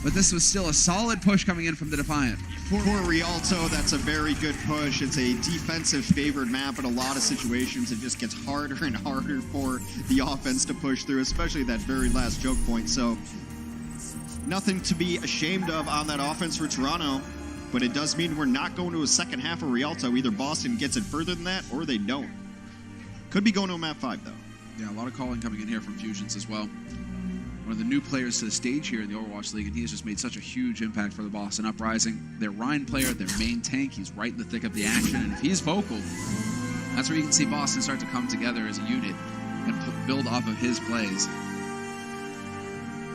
A: But this was still a solid push coming in from the Defiant.
B: For Rialto, that's a very good push. It's a defensive favored map in a lot of situations. It just gets harder and harder for the offense to push through, especially that very last choke point. So nothing to be ashamed of on that offense for Toronto, but it does mean we're not going to a second half of Rialto. Either Boston gets it further than that or they don't. Could be going to a map 5, though.
A: Yeah, a lot of calling coming in here from Fusions as well. one of the new players to the stage here in the Overwatch League, and he has just made such a huge impact for the Boston Uprising. Their Rhine player, their main tank, he's right in the thick of the action, and if he's vocal, that's where you can see Boston start to come together as a unit and build off of his plays.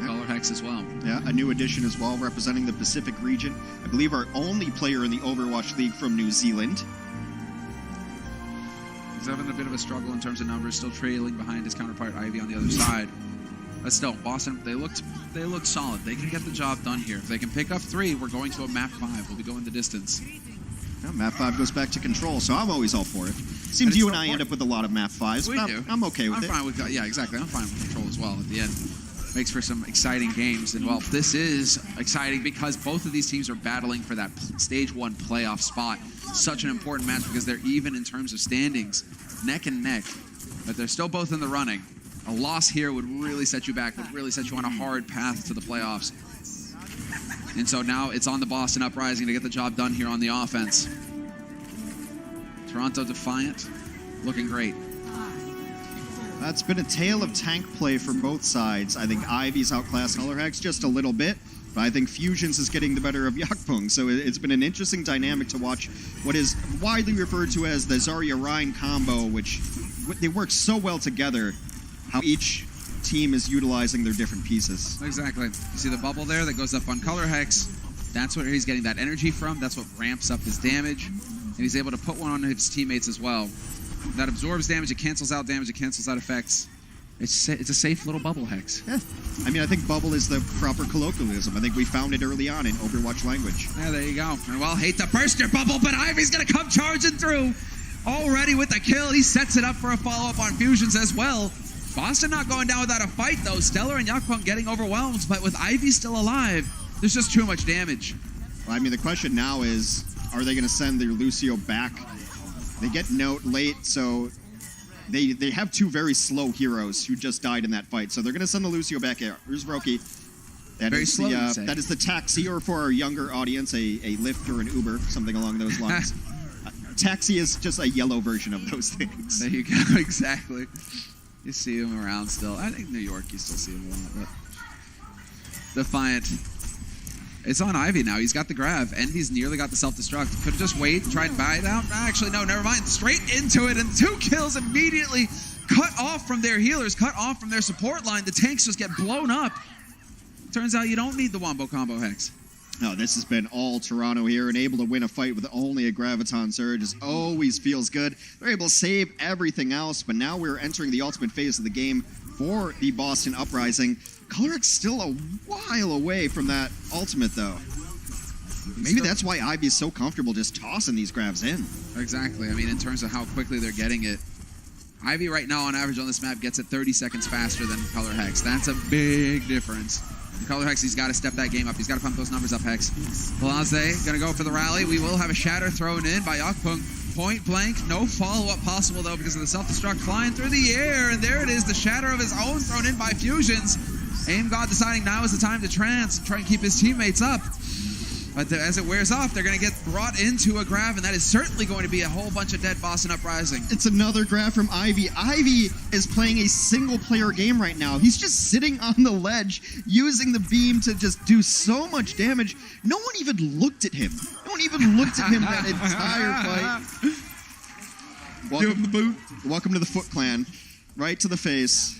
A: Color Hex as well.
B: Yeah, a new addition as well, representing the Pacific region. I believe our only player in the Overwatch League from New Zealand.
A: He's having a bit of a struggle in terms of numbers, still trailing behind his counterpart Ivy on the other side. But still, Boston, they looked solid. They can get the job done here. If they can pick up 3, we're going to a map 5. We'll be going the distance.
B: Yeah, map 5 goes back to control, so I'm always all for it. Seems you and I end up with a lot of map 5s,
A: We
B: but
A: do.
B: I'm okay with it.
A: I'm fine with, yeah, exactly. I'm fine with control as well at the end. Makes for some exciting games. And, well, this is exciting because both of these teams are battling for that Stage 1 playoff spot. Such an important match because they're even in terms of standings, neck and neck. But they're still both in the running. A loss here would really set you back, would really set you on a hard path to the playoffs. And so now it's on the Boston Uprising to get the job done here on the offense. Toronto Defiant looking great.
B: That's been a tale of tank play from both sides. I think Ivy's outclassed Color Hex just a little bit, but I think Fusions is getting the better of Yakpung. So it's been an interesting dynamic to watch what is widely referred to as the Zarya-Rhine combo, which they work so well together, how each team is utilizing their different pieces.
A: Exactly. You see the bubble there that goes up on Color Hex? That's what he's getting that energy from. That's what ramps up his damage. And he's able to put one on his teammates as well. That absorbs damage, it cancels out damage, it cancels out effects. It's a safe little bubble Hex.
B: Yeah. I mean, I think bubble is the proper colloquialism. I think we found it early on in Overwatch language.
A: Yeah, there you go. And well, hate to burst your bubble, but Ivy's going to come charging through. Already with the kill, he sets it up for a follow-up on Fusions as well. Boston not going down without a fight, though. Stellar and Yakpung getting overwhelmed, but with Ivy still alive, there's just too much damage.
B: Well, I mean, the question now is, are they going to send their Lucio back? They get Note late, so they have 2 very slow heroes who just died in that fight. So they're going to send the Lucio back here. Here's Roki. That
A: Very
B: is
A: slow, you say.
B: that is the taxi, or for our younger audience, a Lyft or an Uber, something along those lines. Taxi is just a yellow version of those things.
A: There you go, exactly. You see him around still. I think New York, you still see him a lot, but Defiant. It's on Ivy now. He's got the grab, and he's nearly got the self-destruct. Could just wait, try and buy it out. Actually, no, never mind. Straight into it, and 2 kills immediately cut off from their healers, cut off from their support line. The tanks just get blown up. Turns out you don't need the Wombo combo Hex.
B: No, this has been all Toronto here, and able to win a fight with only a Graviton Surge is always feels good. They're able to save everything else, but now we're entering the ultimate phase of the game for the Boston Uprising. Color Hex still a while away from that ultimate, though. Maybe that's why Ivy is so comfortable just tossing these grabs in.
A: Exactly. I mean, in terms of how quickly they're getting it, Ivy right now on average on this map gets it 30 seconds faster than Color Hex. That's a big difference. And Color Hex, he's got to step that game up. He's got to pump those numbers up, Hex. Blase going to go for the rally. We will have a shatter thrown in by Yakpung. Point blank, no follow-up possible, though, because of the self-destruct flying through the air. And there it is, the shatter of his own thrown in by Fusions. Aim God deciding now is the time to trance and try and keep his teammates up. But as it wears off, they're going to get brought into a grab, and that is certainly going to be a whole bunch of dead Boston Uprising.
B: It's another grab from Ivy. Ivy is playing a single-player game right now. He's just sitting on the ledge, using the beam to just do so much damage. No one even looked at him. No one even looked at him that entire fight.
A: Give him the boot.
B: Welcome to the Foot Clan. Right to the face.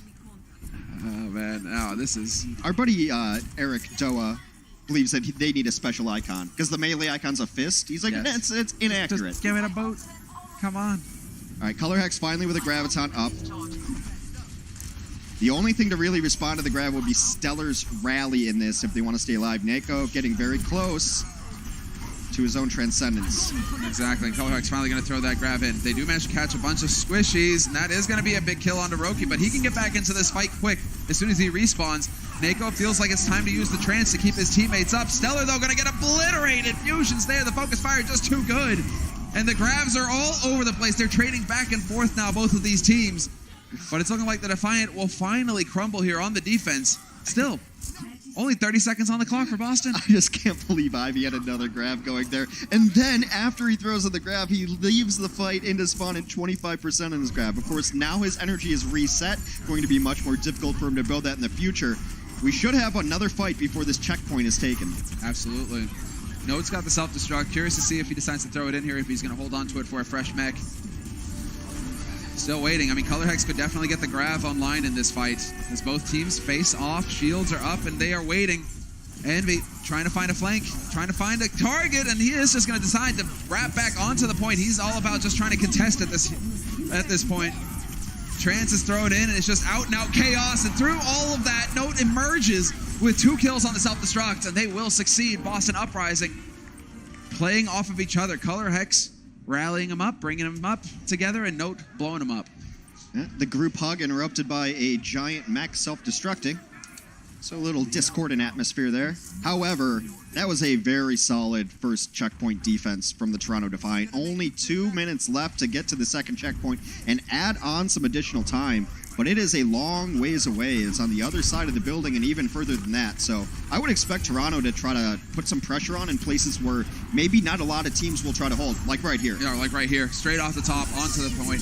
A: Oh, man. Oh, this is...
B: Our buddy Eric Doa believes that they need a special icon because the melee icon's a fist. He's like,
A: Yes.
B: it's inaccurate.
A: Just give it a boot. Come on.
B: All right, Color Hex finally with a Graviton up. The only thing to really respond to the grab would be Stellar's rally in this if they want to stay alive. Neko getting very close to his own transcendence.
A: Exactly. And Color Hex finally going to throw that grab in. They do manage to catch a bunch of squishies, and that is going to be a big kill onto Roki, but he can get back into this fight quick as soon as he respawns. Neko feels like it's time to use the trance to keep his teammates up. Stellar, though, going to get obliterated. Fusion's there. The focus fire just too good. And the grabs are all over the place. They're trading back and forth now, both of these teams. But it's looking like the Defiant will finally crumble here on the defense. Still, only 30 seconds on the clock for Boston.
B: I just can't believe Ivy had another grab going there. And then after he throws in the grab, he leaves the fight into spawn at 25% on his grab. Of course, now his energy is reset. Going to be much more difficult for him to build that in the future. We should have another fight before this checkpoint is taken.
A: Absolutely. Note's got the self-destruct. Curious to see if he decides to throw it in here, if he's going to hold on to it for a fresh mech. Still waiting. I mean, Color Hex could definitely get the grab online in this fight, as both teams face off, shields are up, and they are waiting. Envy trying to find a flank, trying to find a target, and he is just going to decide to wrap back onto the point. He's all about just trying to contest at this point. Trance is thrown in, and it's just out-and-out chaos, and through all of that, Note emerges with 2 kills on the self-destruct, and they will succeed. Boston Uprising playing off of each other. Color Hex rallying them up, bringing them up together, and Note blowing them up.
B: Yeah, the group hug interrupted by a giant mech self-destructing. So a little discordant atmosphere there. However, that was a very solid first checkpoint defense from the Toronto Defiant. Only 2 minutes left to get to the second checkpoint and add on some additional time. But it is a long ways away. It's on the other side of the building and even further than that. So I would expect Toronto to try to put some pressure on in places where maybe not a lot of teams will try to hold, like right here.
A: Yeah, like right here. Straight off the top, onto the point.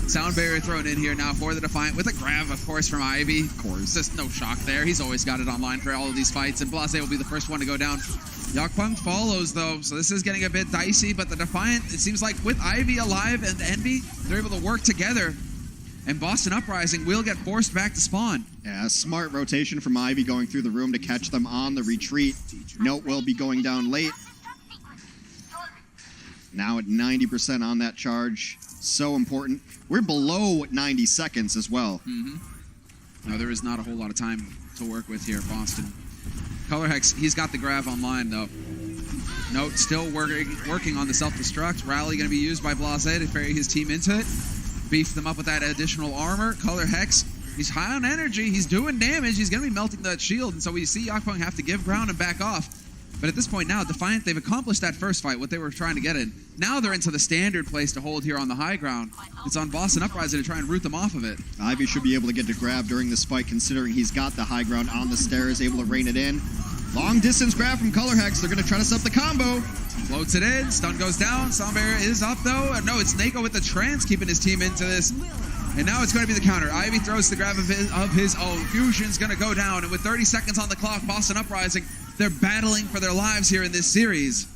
A: Sound barrier thrown in here now for the Defiant with a grab, of course, from Ivy. Of course, just no shock there. He's always got it online for all of these fights, and Blase will be the first one to go down. Yakpung follows, though, so this is getting a bit dicey, but the Defiant, it seems like with Ivy alive and Envy, they're able to work together, and Boston Uprising will get forced back to spawn.
B: Yeah, smart rotation from Ivy going through the room to catch them on the retreat. Note will be going down late. Now at 90% on that charge. So important. We're below 90 seconds as well.
A: No, there is not a whole lot of time to work with here, Boston. Color Hex, he's got the grab online, though. Note still working on the self-destruct. Rally going to be used by Blase to ferry his team into it. Beef them up with that additional armor. Color Hex, he's high on energy. He's doing damage. He's going to be melting that shield. And so we see Yakpung have to give ground and back off. But at this point now, Defiant, they've accomplished that first fight, what they were trying to get in. Now they're into the standard place to hold here on the high ground. It's on Boston Uprising to try and root them off of it.
B: Ivy should be able to get to grab during this fight, considering he's got the high ground on the stairs, able to rein it in. Long distance grab from Color Hex. They're going to try to set up the combo.
A: Floats it in. Stun goes down. Sound barrier is up, though. No, it's Neko with the trance keeping his team into this. And now it's going to be the counter. Ivy throws the grab of his own. Fusion's going to go down. And with 30 seconds on the clock, Boston Uprising, they're battling for their lives here in this series.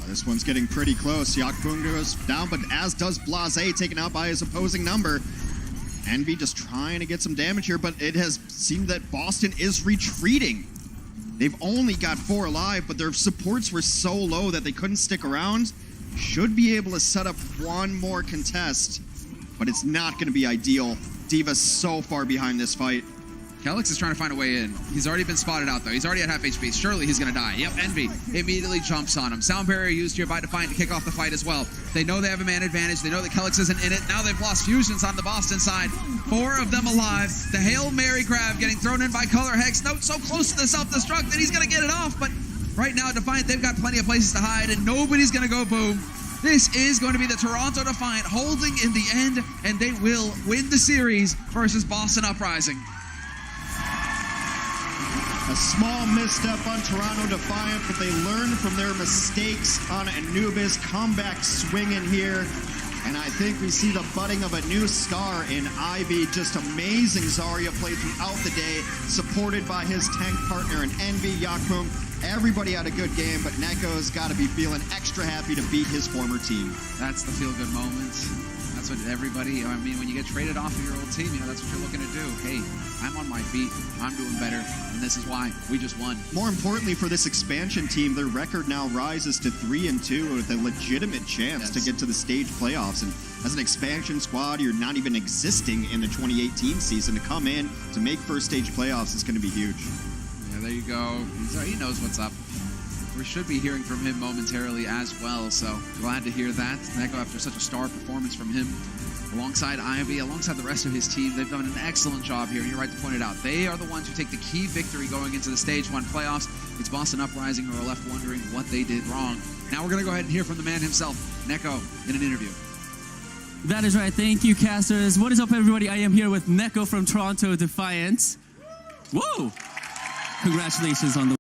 B: This one's getting pretty close. Yakpung goes down, but as does Blase, taken out by his opposing number. Envy just trying to get some damage here, but it has seemed that Boston is retreating. They've only got 4 alive, but their supports were so low that they couldn't stick around. Should be able to set up one more contest, but it's not going to be ideal. D.Va's so far behind this fight.
A: Kelix is trying to find a way in. He's already been spotted out, though. He's already at half HP. Surely he's going to die. Yep, Envy immediately jumps on him. Sound barrier used here by Defiant to kick off the fight as well. They know they have a man advantage. They know that Kelix isn't in it. Now they've lost fusions on the Boston side. 4 of them alive. The Hail Mary grab getting thrown in by Color Hex. Note so close to the self-destruct that he's going to get it off, but right now, Defiant, they've got plenty of places to hide, and nobody's going to go boom. This is going to be the Toronto Defiant holding in the end, and they will win the series versus Boston Uprising.
B: A small misstep on Toronto Defiant, but they learned from their mistakes on Anubis. Comeback swinging here. And I think we see the budding of a new star in Ivy. Just amazing Zarya play throughout the day, supported by his tank partner in Envy, Yakpung. Everybody had a good game, but Neko's got to be feeling extra happy to beat his former team.
A: That's the feel-good moments. That's what everybody, I mean, when you get traded off of your old team, you know, that's what you're looking to do. Hey, I'm on my feet, I'm doing better, and this is why we just won.
B: More importantly for this expansion team, their record now rises to 3-2 with a legitimate chance to get to the stage playoffs. And as an expansion squad, you're not even existing in the 2018 season. To come in to make first stage playoffs is going to be huge.
A: Yeah, there you go. He knows what's up. We should be hearing from him momentarily as well, so glad to hear that. Neko, after such a star performance from him, alongside Ivy, alongside the rest of his team, they've done an excellent job here, and you're right to point it out. They are the ones who take the key victory going into the Stage 1 playoffs. It's Boston Uprising who are left wondering what they did wrong. Now we're going to go ahead and hear from the man himself, Neko, in an interview.
I: That is right. Thank you, casters. What is up, everybody? I am here with Neko from Toronto Defiant. Whoa! Congratulations on the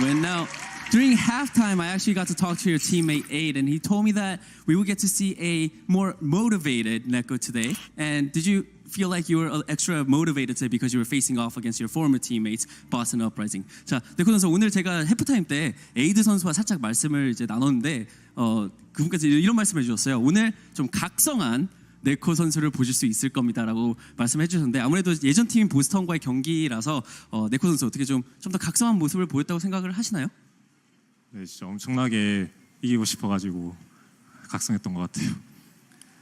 I: win. Now, during halftime, I actually got to talk to your teammate, Aid, and he told me that we would get to see a more motivated Neko today. And did you feel like you were extra motivated today because you were facing off against your former teammates, Boston Uprising. 자, 네코 선수 오늘 제가 해프타임 때 에이드 선수와 살짝 말씀을 이제 나눴는데 그분께서 이런 말씀을 해주셨어요. 오늘 좀 각성한 네코 선수를 보실 수 있을 겁니다라고 말씀해 주셨는데 아무래도 예전 팀인 보스턴과의 경기라서 네코 선수 어떻게 좀 더 각성한 모습을 보였다고 생각을 하시나요?
J: 네, 진짜 엄청나게 이기고 싶어가지고 각성했던 것 같아요.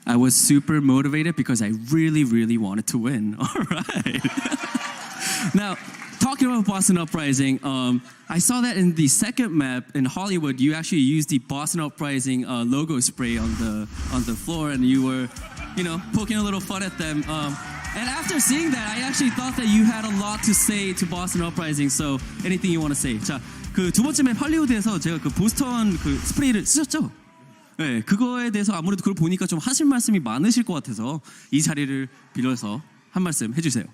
I: I was super motivated because I really, really wanted to win. All right. Now, talking about Boston Uprising, I saw that in the second map in Hollywood, you actually used the Boston Uprising logo spray on the floor, and you were, poking a little fun at them. And after seeing that, I actually thought that you had a lot to say to Boston Uprising. So, anything you want to say? 자, 그 두 번째 맵 할리우드에서 제가 그 보스턴 그 스프레이를 쓰셨죠? 네, 그거에 대해서 아무래도 그걸 보니까 좀 하실 말씀이 많으실 것 같아서 이 자리를 빌려서 한 말씀 해주세요.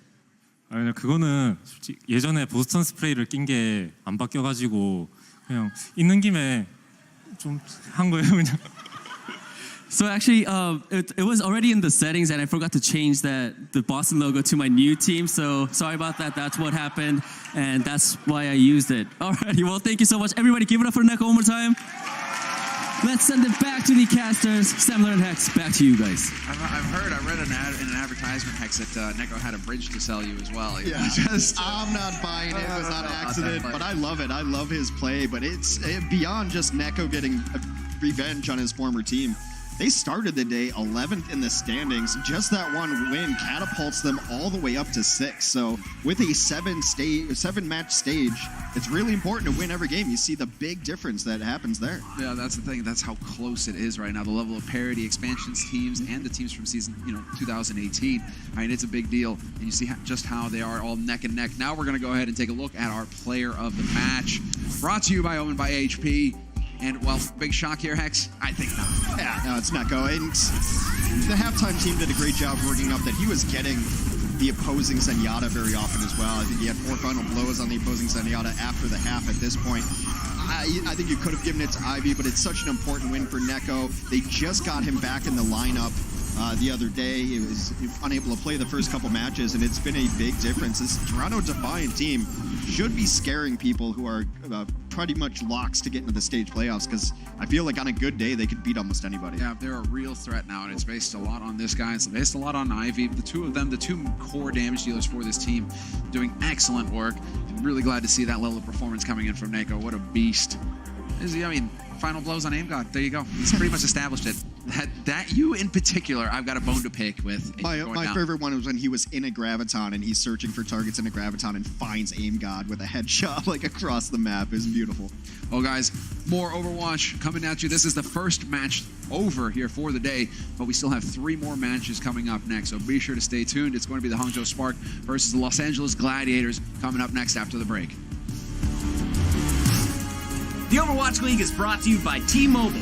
J: 아니, 그거는 솔직히 예전에 보스턴 스프레이를 낀 게 안 바뀌어가지고 그냥 있는 김에 좀 한 거예요, 그냥.
I: So actually, it was already in the settings, and I forgot to change the Boston logo to my new team. So sorry about that. That's what happened, and that's why I used it. Alrighty, well, thank you so much, everybody. Give it up for Neko one more time. Let's send it back to the casters. Samler and Hex, back to you guys.
A: I read an ad in an advertisement, Hex, that Neko had a bridge to sell you as well.
B: Yeah, I'm not buying it. It was on accident, but I love it. I love his play, but it's beyond just Neko getting revenge on his former team. They started the day 11th in the standings. Just that one win catapults them all the way up to 6. So with a 7-match stage, it's really important to win every game. You see the big difference that happens there.
A: Yeah, that's the thing. That's how close it is right now. The level of parity, expansions teams, and the teams from season 2018. I mean, it's a big deal. And you see just how they are all neck and neck. Now we're going to go ahead and take a look at our player of the match. Brought to you by Omen by HP. And, well, big shock here, Hex? I think not.
B: Yeah, no, it's Neko. And the halftime team did a great job working up that he was getting the opposing Zenyatta very often as well. I think he had 4 final blows on the opposing Zenyatta after the half at this point. I think you could have given it to Ivy, but it's such an important win for Neko. They just got him back in the lineup the other day. He was unable to play the first couple matches, and it's been a big difference. This Toronto Defiant team should be scaring people who are pretty much locks to get into the stage playoffs, because I feel like on a good day they could beat almost anybody.
A: Yeah, they're a real threat now, and it's based a lot on this guy. It's based a lot on Ivy. The two of them, the two core damage dealers for this team, doing excellent work. I'm really glad to see that level of performance coming in from Neko. What a beast. I mean, final blows on Aim God. There you go. He's pretty much established it. That you in particular, I've got a bone to pick with.
B: My favorite one was when he was in a Graviton and he's searching for targets in a Graviton and finds Aim God with a headshot like across the map. It's beautiful.
A: Well, guys, more Overwatch coming at you. This is the first match over here for the day, but we still have 3 more matches coming up next. So be sure to stay tuned. It's going to be the Hangzhou Spark versus the Los Angeles Gladiators coming up next after the break.
C: The Overwatch League is brought to you by T-Mobile.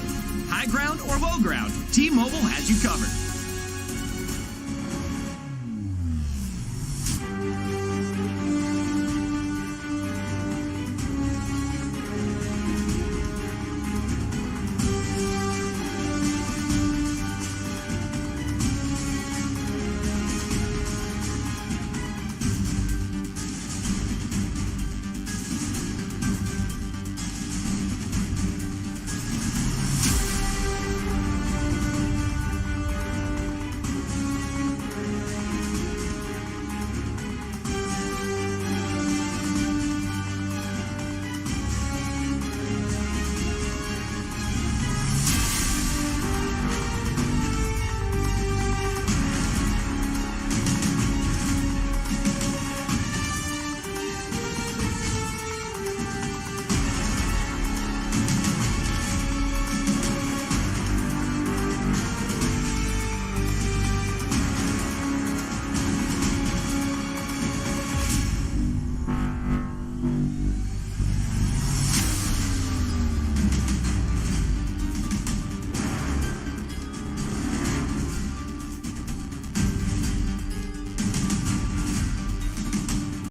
C: High ground or low ground, T-Mobile has you covered.